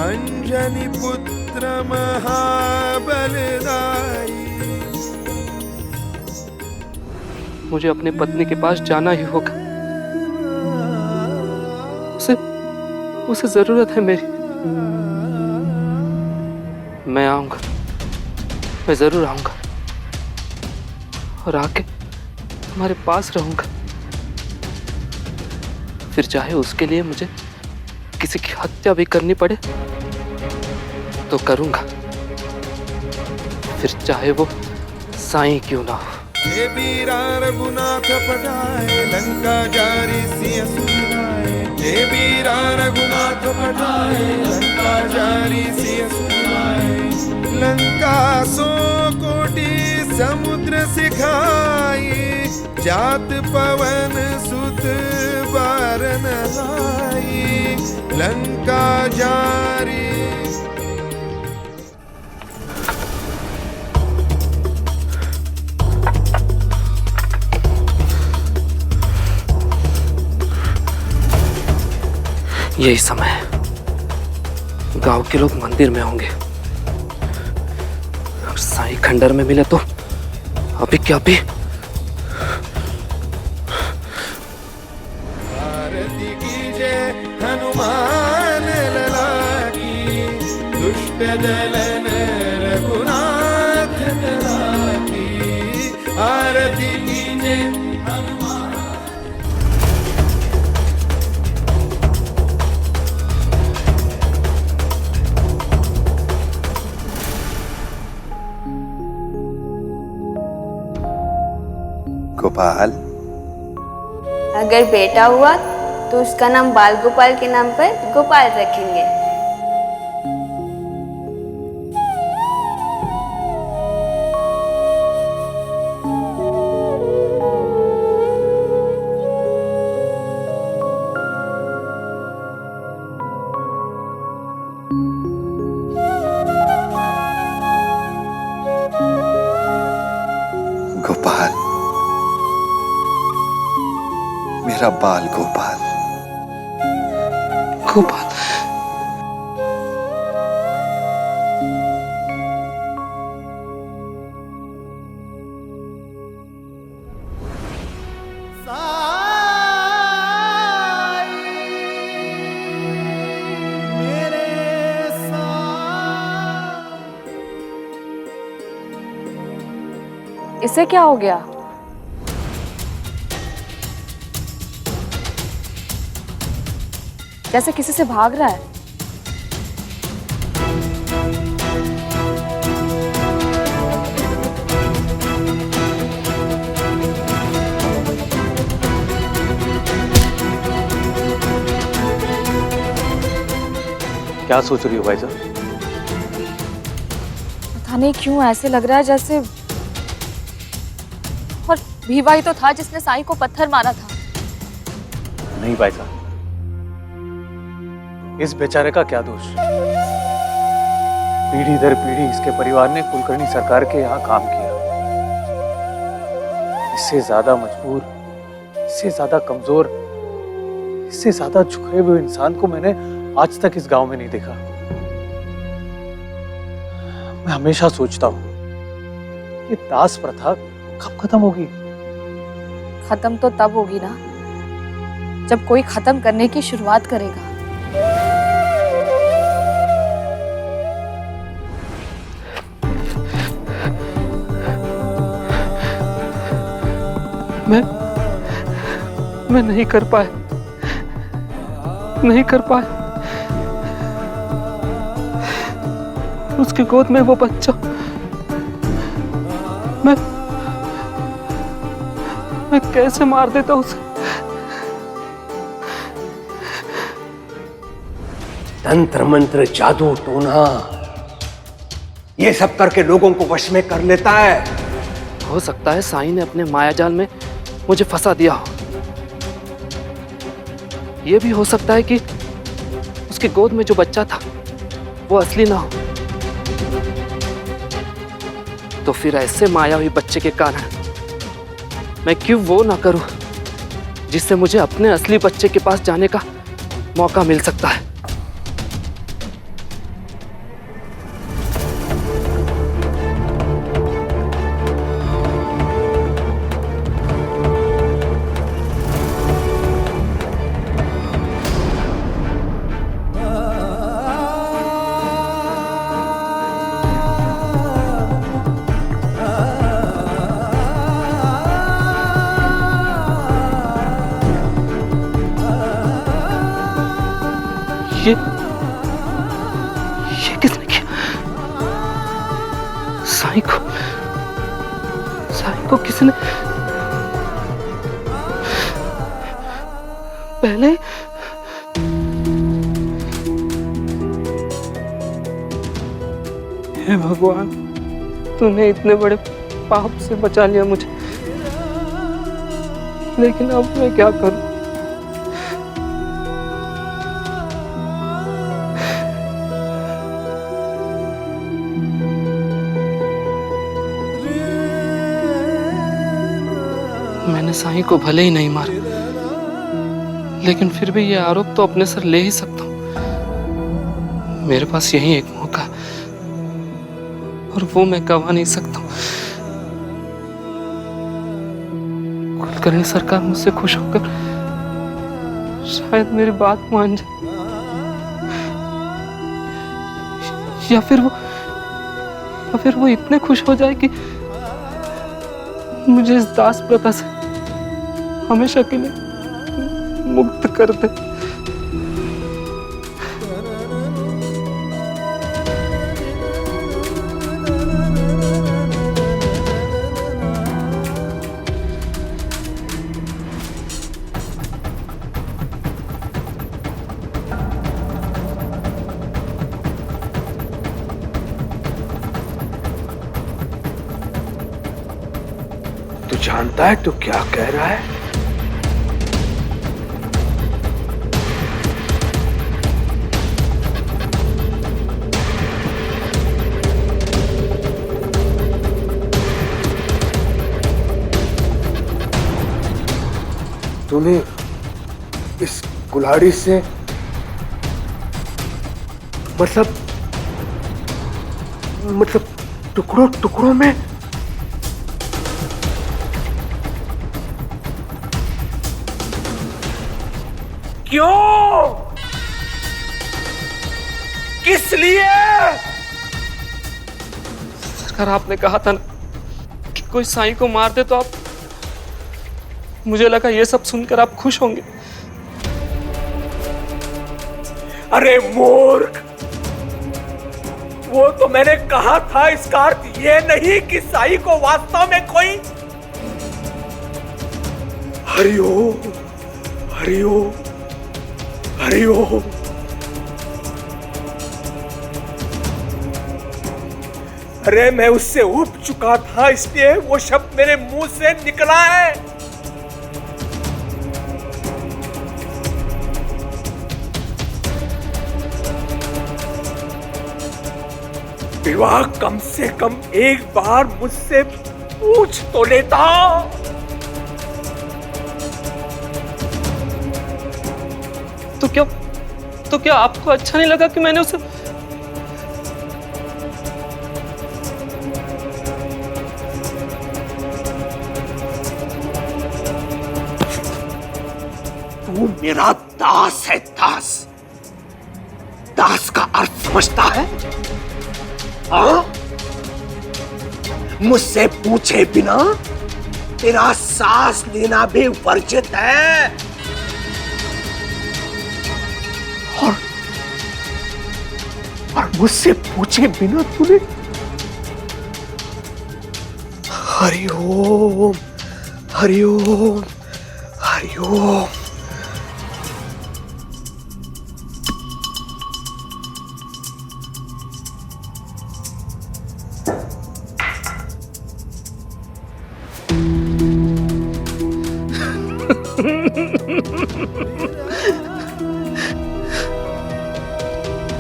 अंजनी पुत्र महाबलदाई। मुझे अपनी पत्नी के पास जाना ही होगा। उसे जरूरत है मेरी। मैं आऊंगा, मैं जरूर आऊंगा और आके तुम्हारे पास रहूंगा। फिर चाहे उसके लिए मुझे किसी की हत्या भी करनी पड़े तो करूंगा, फिर चाहे वो साईं क्यों ना हो। हे वीरा रघुनाथ पठाए, लंका जारी सिय सुनाए। हे वीरा रघुनाथ पठाए, लंका जारी सिय सुनाए। लंका 100 कोटि समुद्र सिखाई, जात पवन सुत बारन लाई। लंका जारी। यही समय है, गांव के लोग मंदिर में होंगे। अगर साईं खंडर में मिले तो अभी क्या भी। आरती कीजे हनुमान लला की, दुष्ट दलन रघुनाथ कला की। आरती कीजे गोपाल। अगर बेटा हुआ तो उसका नाम बाल गोपाल के नाम पर गोपाल रखेंगे। गोपाल, मेरा बाल गोपाल, गोपाल। इसे क्या हो गया? जैसे किसी से भाग रहा है। क्या सोच रही हो भाई साहब? पता नहीं क्यों ऐसे लग रहा है जैसे, और भीवा ही तो था जिसने साईं को पत्थर मारा था। नहीं भाई साहब, इस बेचारे का क्या दोष? पीढ़ी दर पीढ़ी इसके परिवार ने कुलकर्णी सरकार के यहाँ काम किया। इससे ज्यादा मजबूर, इससे ज्यादा कमजोर, इससे ज्यादा झुके हुए इंसान को मैंने आज तक इस गांव में नहीं देखा। मैं हमेशा सोचता हूँ ये दास प्रथा कब खत्म होगी? खत्म तो तब होगी ना जब कोई खत्म करने की शुरुआत करेगा। मैं नहीं कर पाया, नहीं कर पाया। उसकी गोद में वो बच्चा, मैं कैसे मार देता उसे? तंत्र मंत्र, जादू टोना, ये सब करके लोगों को वश में कर लेता है। हो सकता है साईं ने अपने मायाजाल में मुझे फंसा दिया हो। यह भी हो सकता है कि उसके गोद में जो बच्चा था वो असली ना हो। तो फिर ऐसे माया हुई बच्चे के कारण मैं क्यों वो ना करूं जिससे मुझे अपने असली बच्चे के पास जाने का मौका मिल सकता है। ये किसने किया? साईं को किसने पहले? हे भगवान, तूने इतने बड़े पाप से बचा लिया मुझे, लेकिन अब मैं क्या करूं? मैंने साईं को भले ही नहीं मारा, लेकिन फिर भी ये आरोप तो अपने सर ले ही सकता हूं। मेरे पास यही एक मौका है और वो मैं गवा नहीं सकता। कुलकर्णी सरकार मुझसे खुश होकर शायद मेरी बात मान जाए, या फिर वो इतने खुश हो जाए कि मुझे इस दास प्रथा से हमेशा के लिए मुक्त कर दे। तू जानता है तू क्या कह रहा है? तूने इस कुल्हाड़ी से मतलब टुकड़ों टुकड़ों में। क्यों? किस लिए? सरकार, आपने कहा था ना कि कोई साईं को मार दे तो आप, मुझे लगा ये सब सुनकर आप खुश होंगे। अरे मूर्ख, वो तो मैंने कहा था, इसका अर्थ ये नहीं कि साईं को वास्तव में कोई। हरिओम हरिओम हरिओम। अरे मैं उससे उब चुका था, इसलिए वो शब्द मेरे मुंह से निकला है। विवाह कम से कम एक बार मुझसे पूछ तो लेता। तो क्या आपको अच्छा नहीं लगा कि मैंने उसे? तू मेरा दास है, दास। दास का अर्थ समझता है? हाँ? मुझसे पूछे बिना तेरा सांस लेना भी वर्जित है। और मुझसे पूछे बिना तूने हरिओम हरिओम हरिओम।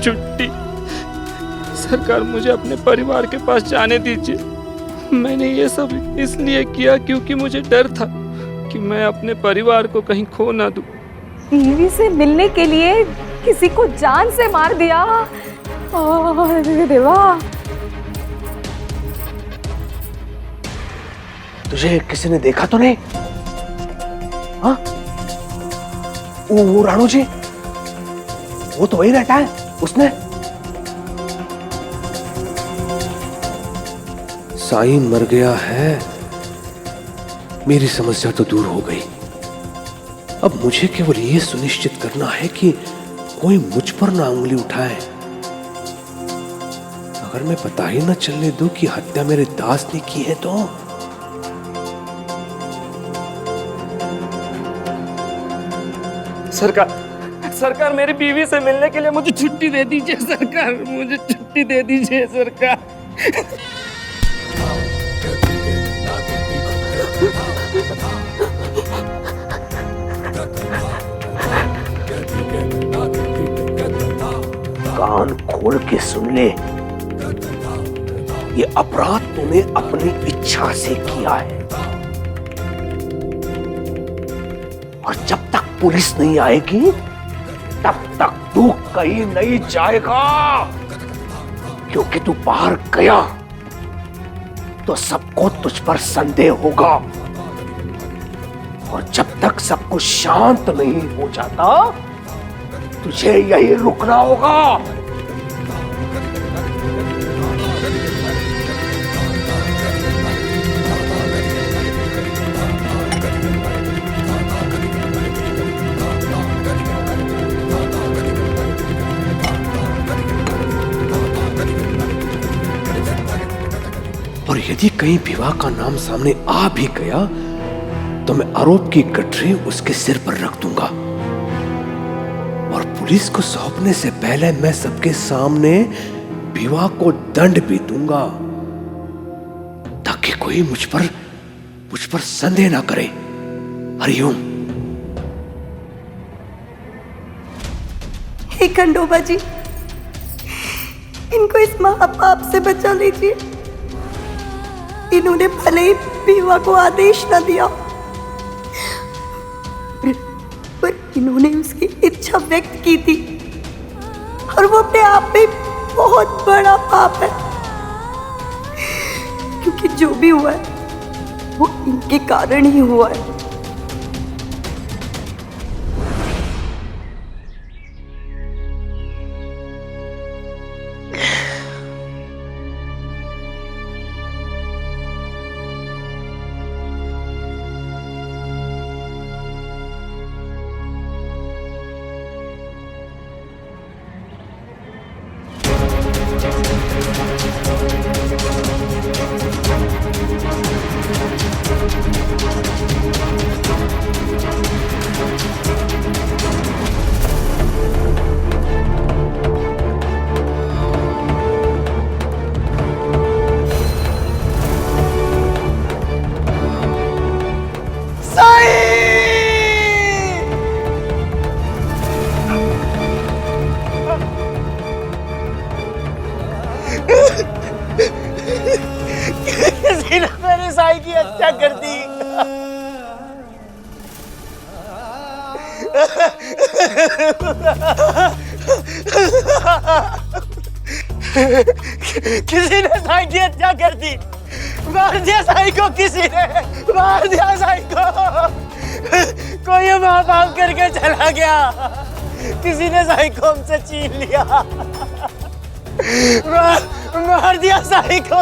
छुट्टी। सरकार, मुझे अपने परिवार के पास जाने दीजिए। मैंने ये सब इसलिए किया क्योंकि मुझे डर था कि मैं अपने परिवार को कहीं खो ना दूं। बीवी से मिलने के लिए किसी को जान से मार दिया। अरे देवा। तुझे किसी ने देखा तो नहीं? हाँ? वो राणू जी, वो तो वही रहता है। उसने साईं मर गया है, मेरी समस्या तो दूर हो गई। अब मुझे केवल ये सुनिश्चित करना है कि कोई मुझ पर ना उंगली उठाए। अगर मैं पता ही ना चलने दूं कि हत्या मेरे दास ने की है तो। सरकार, मेरी बीवी से मिलने के लिए मुझे छुट्टी दे दीजिए। सरकार, मुझे छुट्टी दे दीजिए सरकार। कान खोल के सुन ले, ये अपराध तूने अपनी इच्छा से किया है। और जब तक पुलिस नहीं आएगी तब तक तू कहीं नहीं जाएगा, क्योंकि तू बाहर गया तो सबको तुझ पर संदेह होगा। और जब तक सब कुछ शांत नहीं हो जाता तुझे यही रुकना होगा। और यदि कहीं विवाह का नाम सामने आ भी गया तो मैं आरोप की गठरी उसके सिर पर रख दूंगा। और पुलिस को सौंपने से पहले मैं सबके सामने विवाह को दंड भी दूंगा, ताकि कोई मुझ पर संदेह ना करे। हरिओम। हे खंडोबा जी, इनको इस महापाप से बचा लीजिए। इन्होंने भले ही विवाह को आदेश न दिया, पर इन्होंने उसकी इच्छा व्यक्त की थी। और वो अपने आप में बहुत बड़ा पाप है, क्योंकि जो भी हुआ है वो इनके कारण ही हुआ है। किसी ने मेरी साई की हत्या कर दी। किसी ने साई की हत्या कर दी। मार दिया साई को, किसी ने मार दिया साई को। कोई माँ बाप करके चला गया, किसी ने साई को हमसे छीन लिया। मार दिया साई को।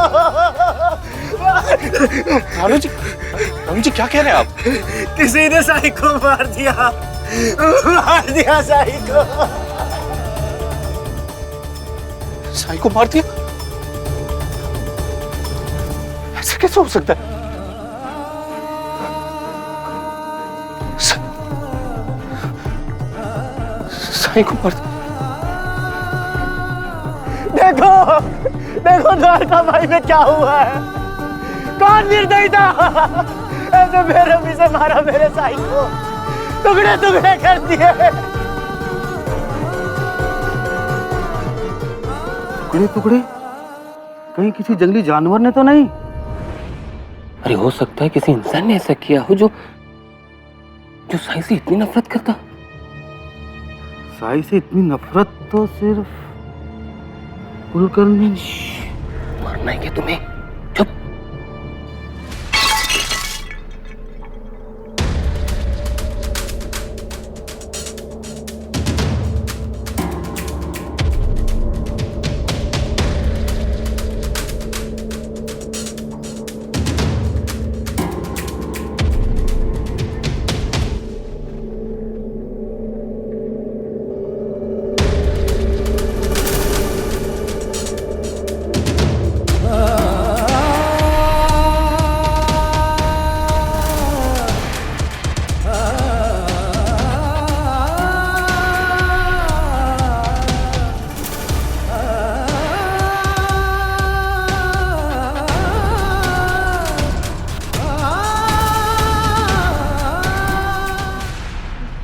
रानू जी क्या कह रहे हैं आप? किसी ने साई को मार दिया साई को। साई को मार दिया? ऐसा कैसे हो सकता है? साई को मार दिया? देखो द्वारका भाई में क्या हुआ है। कौन निर्दयी था ऐसे बेरहमी से मारा मेरे साई को, टुकड़े टुकड़े कर दिए। टुकड़े टुकड़े? कहीं किसी जंगली जानवर ने तो नहीं? अरे हो सकता है किसी इंसान ने ऐसा किया हो जो साई से इतनी नफरत करता। साई से इतनी नफरत तो सिर्फ कुलकर्णी। मारना है क्या तुम्हें? चुप।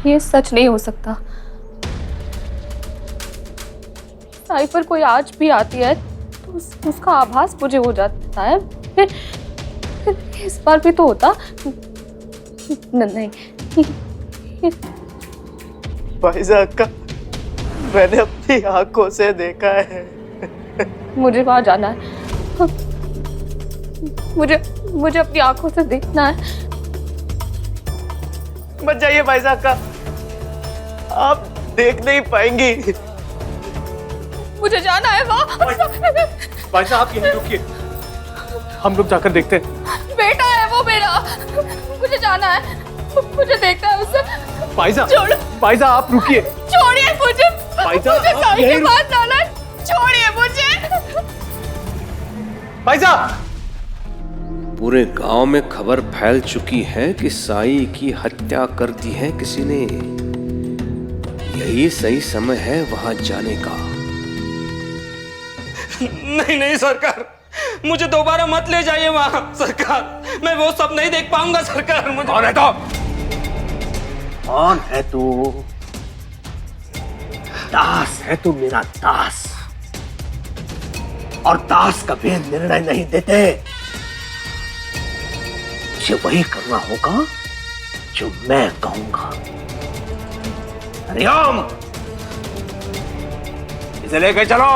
ये सच नहीं हो सकता। साई पर कोई आज भी आती है तो उसका आभास मुझे हो जाता है। फिर इस बार भी तो होता नहीं। भाईजान का मैंने अपनी आंखों से देखा है। मुझे वहां जाना है। मुझे अपनी आंखों से देखना है। मत जाइए भाईजान का, आप देख नहीं पाएंगी। मुझे जाना है वहाँ। भाई साहब आप यहीं रुकिए, हम लोग जाकर देखते हैं। बेटा है वो मेरा, मुझे जाना है, मुझे देखना है उसे। भाई साहब आप रुकिए। छोड़िए मुझे, मुझे साई के पास जाना है, छोड़िए मुझे। भाई साहब, पूरे गांव में खबर फैल चुकी है कि साई की हत्या कर दी है किसी ने। यही सही समय है वहां जाने का। नहीं सरकार, मुझे दोबारा मत ले जाइए वहां सरकार। मैं वो सब नहीं देख पाऊंगा सरकार। मुझे कौन है तो? कौन है तू? दास है तू, मेरा दास। और दास कभी निर्णय नहीं देते। मुझे वही करना होगा जो मैं कहूंगा। हरिओम, इसे लेके चलो।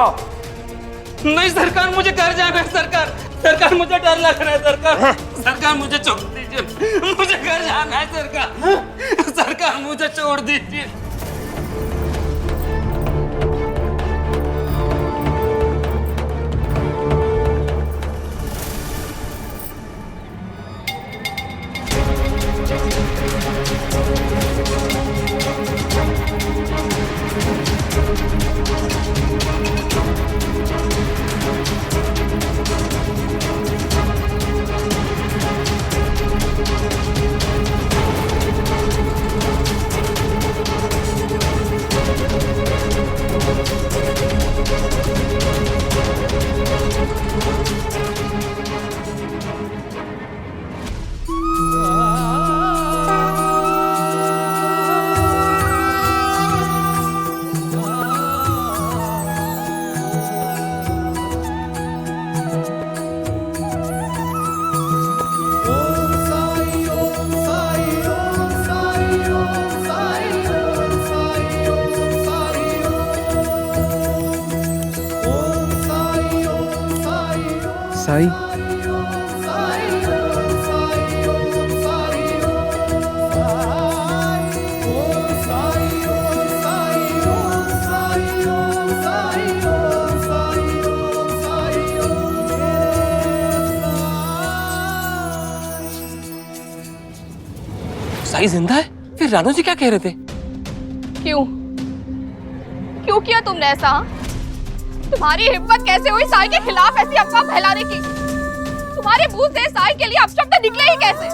नहीं सरकार, मुझे घर जाना है सरकार। सरकार मुझे डर लग रहा है सरकार। सरकार मुझे छोड़ दीजिए, मुझे घर जाना है सरकार। सरकार मुझे छोड़ दीजिए। साई, साई जिंदा है? फिर रानू जी क्या कह रहे थे? क्यों क्यों किया तुमने ऐसा? तुम्हारी हिम्मत कैसे हुई साई के खिलाफ ऐसी अफवाह फैलाने की? तुम्हारे मुंह से साई के लिए अपशब्द निकले ही कैसे?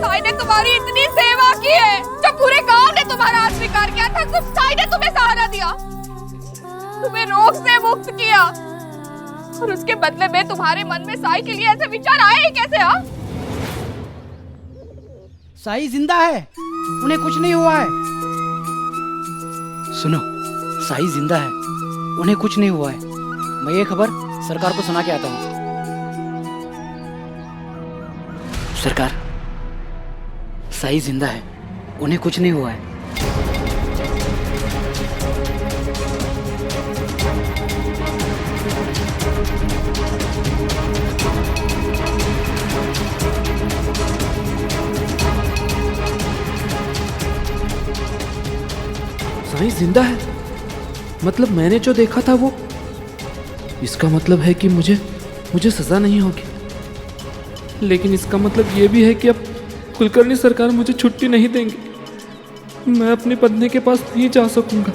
साई ने तुम्हारी इतनी सेवा की है, जब पूरे गांव ने तुम्हारा स्वीकार किया था, सिर्फ साई ने तुम्हें सहारा दिया, तुम्हें रोग से मुक्त किया, और उसके बदले में तुम्हारे मन में साई के लिए ऐसे विचार आए ही कैसे? हाँ, साई जिंदा है, उन्हें कुछ नहीं हुआ है। सुनो, साई जिंदा है, उन्हें कुछ नहीं हुआ है। मैं ये खबर सरकार को सुना के आता हूँ। सरकार, साई जिंदा है, उन्हें कुछ नहीं हुआ है। साई जिंदा है? मतलब मैंने जो देखा था वो, इसका मतलब है कि मुझे सजा नहीं होगी। लेकिन इसका मतलब ये भी है कि अब कुलकर्णी सरकार मुझे छुट्टी नहीं देंगे, मैं अपनी पत्नी के पास नहीं जा सकूंगा।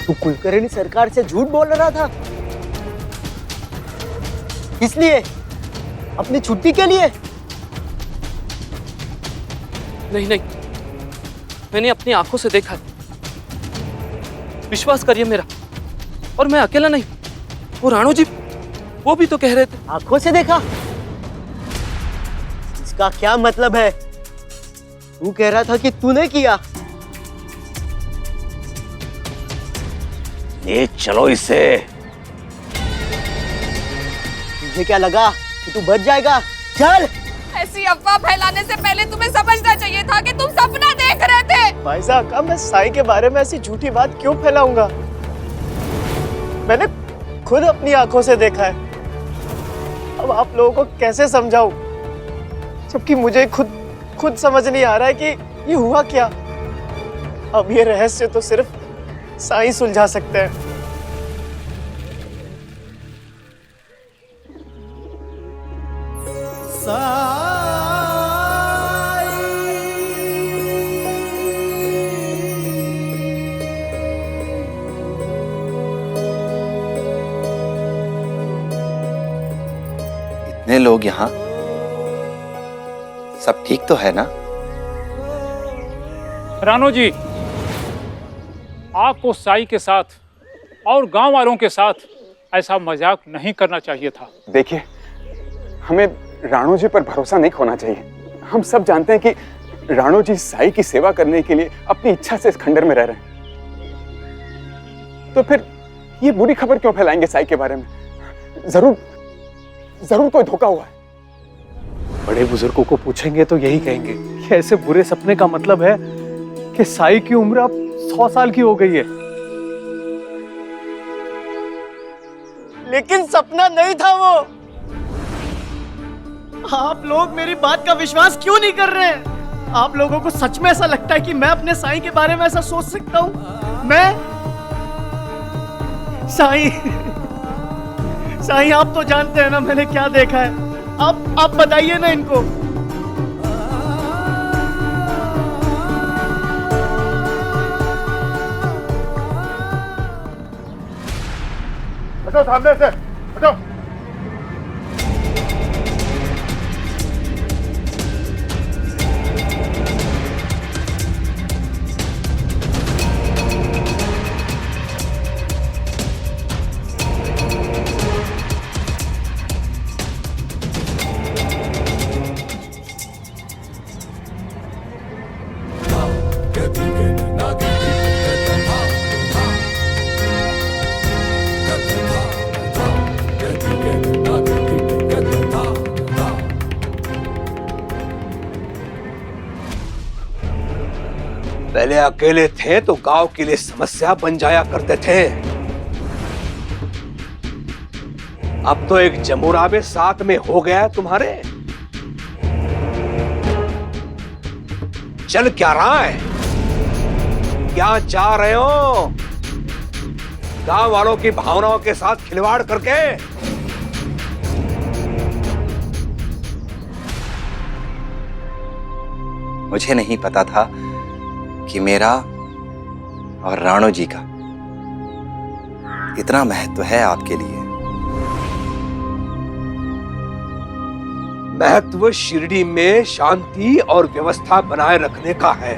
तू कुलकर्णी सरकार से झूठ बोल रहा था? इसलिए अपनी छुट्टी के लिए? नहीं, मैंने अपनी आंखों से देखा, विश्वास करिए मेरा। और मैं अकेला नहीं, वो राणू जी, वो भी तो कह रहे थे। आंखों से देखा? इसका क्या मतलब है? तू कह रहा था कि तूने किया। ले चलो इसे। तुझे क्या लगा कि तू बच जाएगा? चल। ऐसी अफवाह फैलाने से पहले तुम्हें समझना चाहिए था कि तुम सपना देख रहे थे। भाई साहब, मैं साई के बारे में ऐसी झूठी बात क्यों फैलाऊंगा? मैंने खुद अपनी आंखों से देखा है। अब आप लोगों को कैसे समझाऊं, जबकि मुझे खुद समझ नहीं आ रहा है कि ये हुआ क्या। अब ये रहस्य तो सिर्फ साई सुलझा सकते हैं। इतने लोग यहाँ, सब ठीक तो है ना? राणू जी, आपको साई के साथ और गांव वालों के साथ ऐसा मजाक नहीं करना चाहिए था। देखिए, हमें राणू जी पर भरोसा नहीं खोना चाहिए। हम सब जानते हैं कि राणू जी साई की सेवा करने के लिए अपनी इच्छा से इस खंडर में रह रहे हैं, तो फिर ये बुरी खबर क्यों फैलाएंगे साई के बारे में? जरूर कोई धोखा हुआ है। बड़े बुजुर्गों को पूछेंगे तो यही कहेंगे कि ऐसे बुरे सपने का मतलब है कि साई की उम्र अब 100 साल की हो गई है। लेकिन सपना नहीं था वो। आप लोग मेरी बात का विश्वास क्यों नहीं कर रहे हैं? आप लोगों को सच में ऐसा लगता है कि मैं अपने साईं के बारे में ऐसा सोच सकता हूं? मैं साईं आप तो जानते हैं ना मैंने क्या देखा है। आप बताइए ना इनको। हटो सामने से, हटो। पहले अकेले थे तो गांव के लिए समस्या बन जाया करते थे। अब तो एक जमुरा भी साथ में हो गया है तुम्हारे। चल क्या रहा है? क्या चाह रहे हो? गांव वालों की भावनाओं के साथ खिलवाड़ करके? मुझे नहीं पता था कि मेरा और राणो जी का इतना महत्व है आपके लिए। महत्व शिरडी में शांति और व्यवस्था बनाए रखने का है।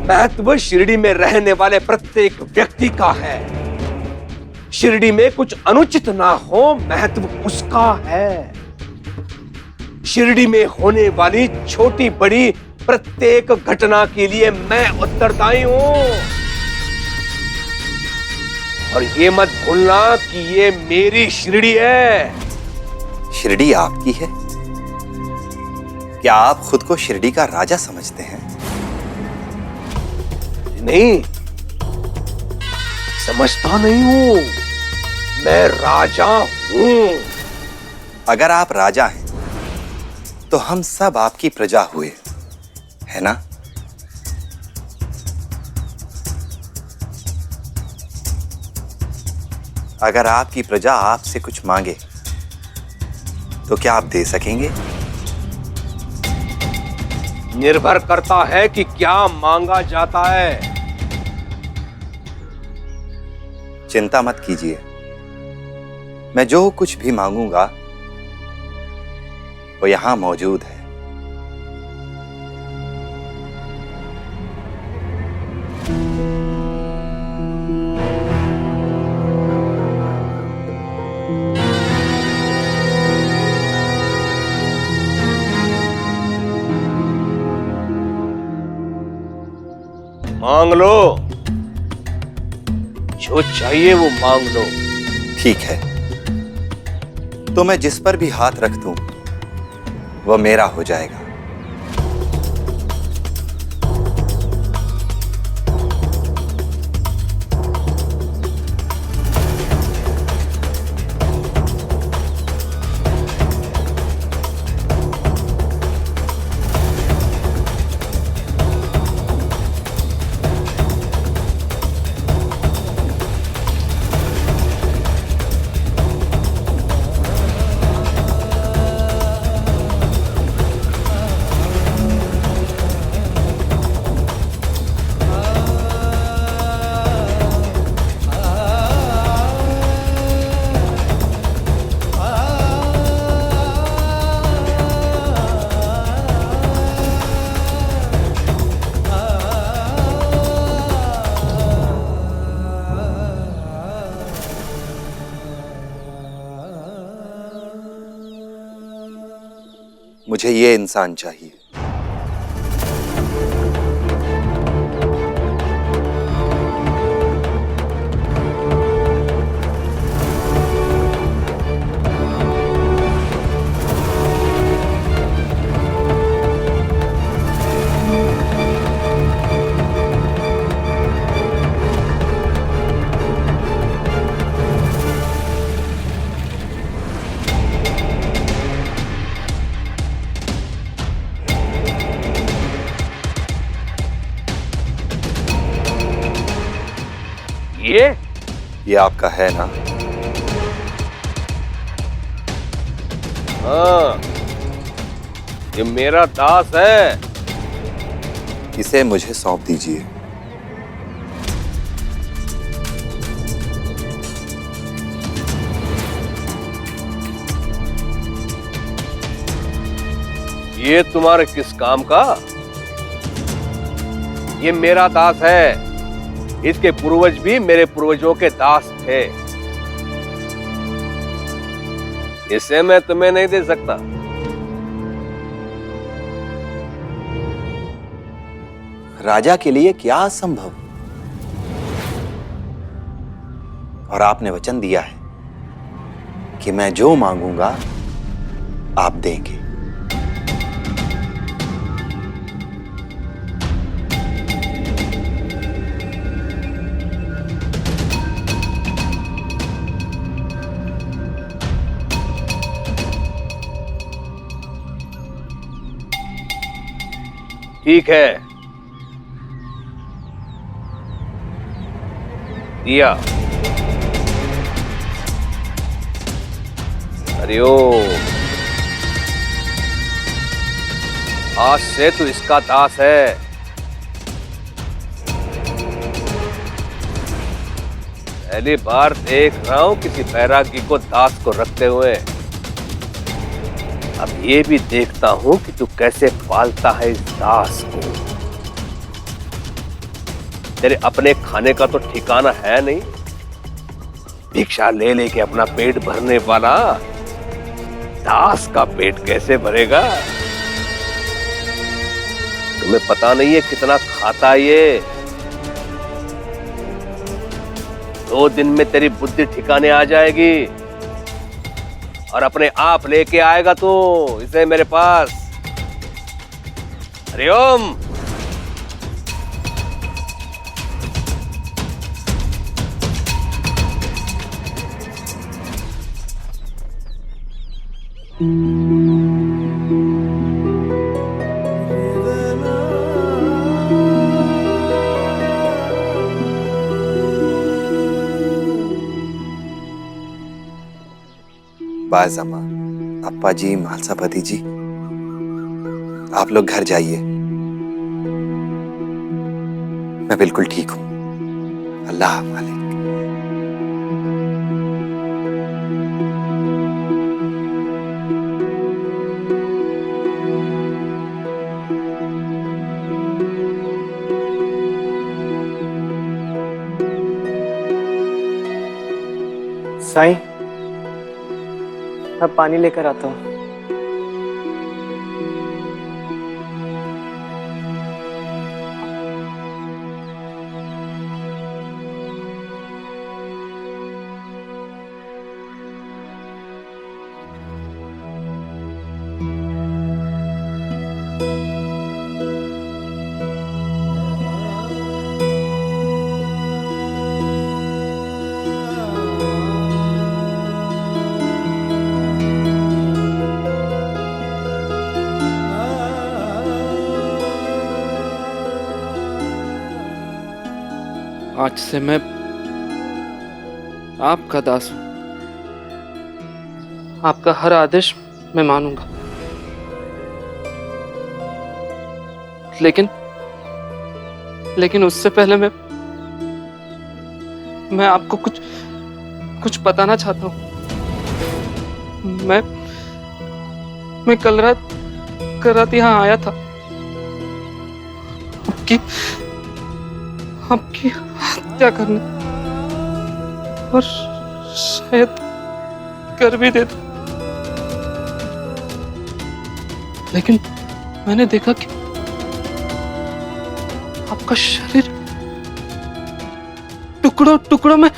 महत्व शिरडी में रहने वाले प्रत्येक व्यक्ति का है। शिरडी में कुछ अनुचित ना हो, महत्व उसका है। शिरडी में होने वाली छोटी बड़ी प्रत्येक घटना के लिए मैं उत्तरदायी हूं। और ये मत भूलना कि ये मेरी शिरडी है। शिरडी आपकी है? क्या आप खुद को शिरडी का राजा समझते हैं? नहीं, समझता नहीं हूं। मैं राजा हूं। अगर आप राजा हैं तो हम सब आपकी प्रजा हुए, है ना? अगर आपकी प्रजा आपसे कुछ मांगे तो क्या आप दे सकेंगे? निर्भर करता है कि क्या मांगा जाता है। चिंता मत कीजिए, मैं जो कुछ भी मांगूंगा वो यहां मौजूद है। मांग लो, जो चाहिए वो मांग लो। ठीक है, तो मैं जिस पर भी हाथ रख दूं वो मेरा हो जाएगा। मुझे ये इंसान चाहिए। ये आपका है ना? हाँ, ये मेरा दास है। इसे मुझे सौंप दीजिए। ये तुम्हारे किस काम का? ये मेरा दास है। इसके पूर्वज भी मेरे पूर्वजों के दास थे। इसे मैं तुम्हें नहीं दे सकता। राजा के लिए क्या असंभव? और आपने वचन दिया है कि मैं जो मांगूंगा आप देंगे। ठीक है, दिया। हरिओम। आज से तू इसका दास है। पहली बार देख रहा हूं किसी बैरागी को दास को रखते हुए। अब ये भी देखता हूं कि तू कैसे पालता है इस दास को। तेरे अपने खाने का तो ठिकाना है नहीं। भिक्षा ले लेके अपना पेट भरने वाला दास का पेट कैसे भरेगा? तुम्हें पता नहीं है कितना खाता ये। 2 दिन में तेरी बुद्धि ठिकाने आ जाएगी और अपने आप लेके आएगा तू इसे मेरे पास। हरिओम। बाज़मा, अप्पा जी, मालसापति जी, आप लोग घर जाइए। मैं बिल्कुल ठीक हूं। अल्लाह मालिक। साईं, मैं पानी लेकर आता हूँ। आज से मैं आपका दास हूं। आपका हर आदेश मैं मानूंगा। लेकिन उससे पहले मैं आपको कुछ बताना चाहता हूं। मैं कल रात यहाँ आया था। आपकी हत्या करने और शायद कर भी देता, लेकिन मैंने देखा कि आपका शरीर टुकड़ों टुकड़ों में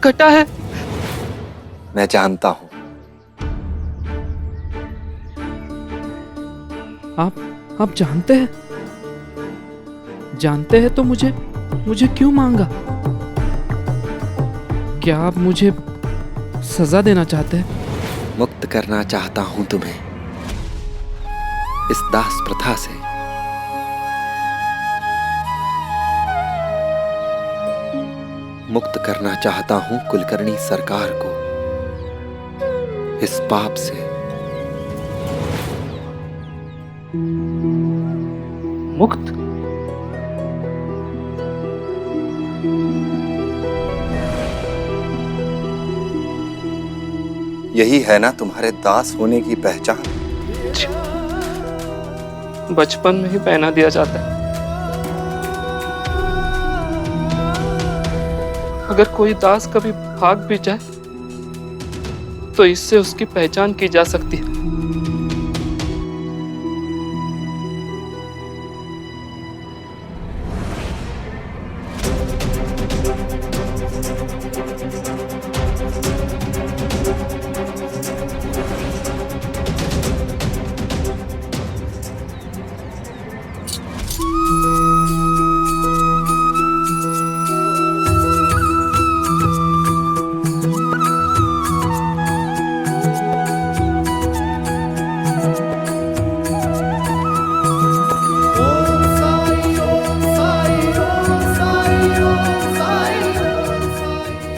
कटा है। मैं जानता हूं। आप जानते हैं तो मुझे क्यों मांगा? क्या आप मुझे सजा देना चाहते हैं? मुक्त करना चाहता हूं तुम्हें इस दास प्रथा से। मुक्त करना चाहता हूं कुलकर्णी सरकार को इस पाप से। मुक्त? यही है ना तुम्हारे दास होने की पहचान? बचपन में ही पहना दिया जाता है। अगर कोई दास कभी भाग भी जाए तो इससे उसकी पहचान की जा सकती है।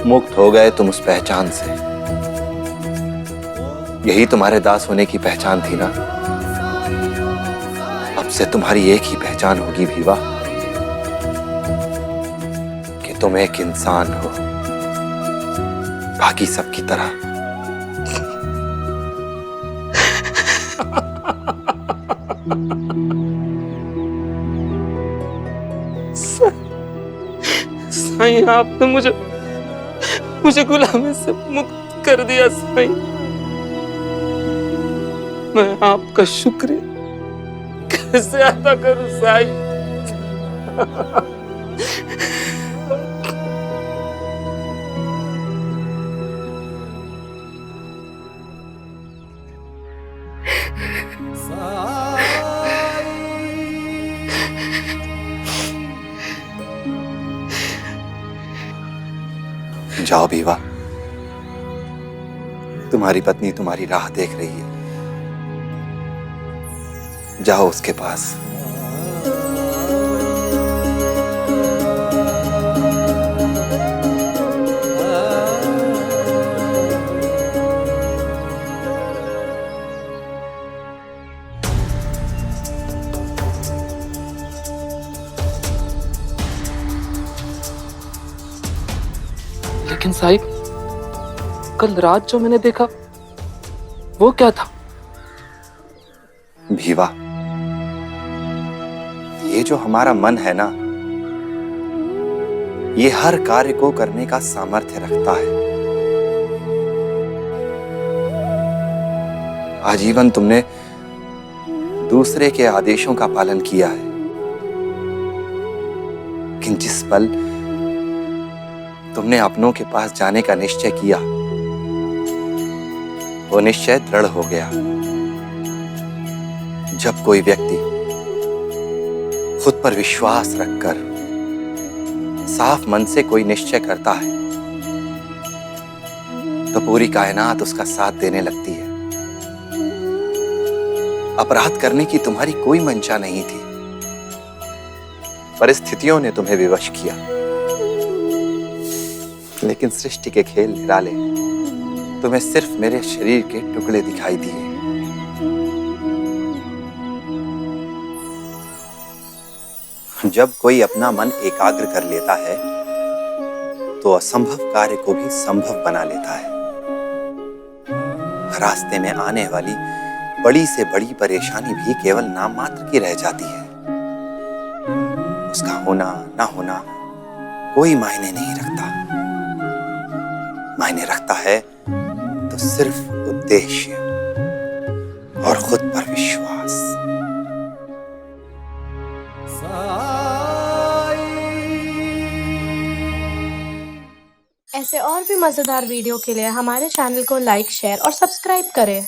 मुक्त हो गए तुम उस पहचान से। यही तुम्हारे दास होने की पहचान थी ना? अब से तुम्हारी एक ही पहचान होगी भीवा, कि तुम एक इंसान हो, बाकी सबकी तरह। साईं, आपने मुझे गुलामी से मुक्त कर दिया साईं। मैं आपका शुक्रिया कैसे अदा करूं साईं? जाओ भीवा, तुम्हारी पत्नी तुम्हारी राह देख रही है। जाओ उसके पास। लेकिन साहिब, कल रात जो मैंने देखा वो क्या था? भीवा, ये जो हमारा मन है ना, ये हर कार्य को करने का सामर्थ्य रखता है। आजीवन तुमने दूसरे के आदेशों का पालन किया है, लेकिन जिस पल तुमने अपनों के पास जाने का निश्चय किया, वो निश्चय दृढ़ हो गया। जब कोई व्यक्ति खुद पर विश्वास रखकर साफ मन से कोई निश्चय करता है, तो पूरी कायनात उसका साथ देने लगती है। अपराध करने की तुम्हारी कोई मंशा नहीं थी, परिस्थितियों ने तुम्हें विवश किया। लेकिन सृष्टि के खेल निराले, तुम्हें सिर्फ मेरे शरीर के टुकड़े दिखाई दिए। जब कोई अपना मन एकाग्र कर लेता है, तो असंभव कार्य को भी संभव बना लेता है। रास्ते में आने वाली बड़ी से बड़ी परेशानी भी केवल नाम मात्र की रह जाती है। उसका होना ना होना कोई मायने नहीं रखता। मायने रखता है तो सिर्फ उद्देश्य और खुद पर विश्वास। ऐसे और भी मजेदार वीडियो के लिए हमारे चैनल को लाइक, शेयर और सब्सक्राइब करें।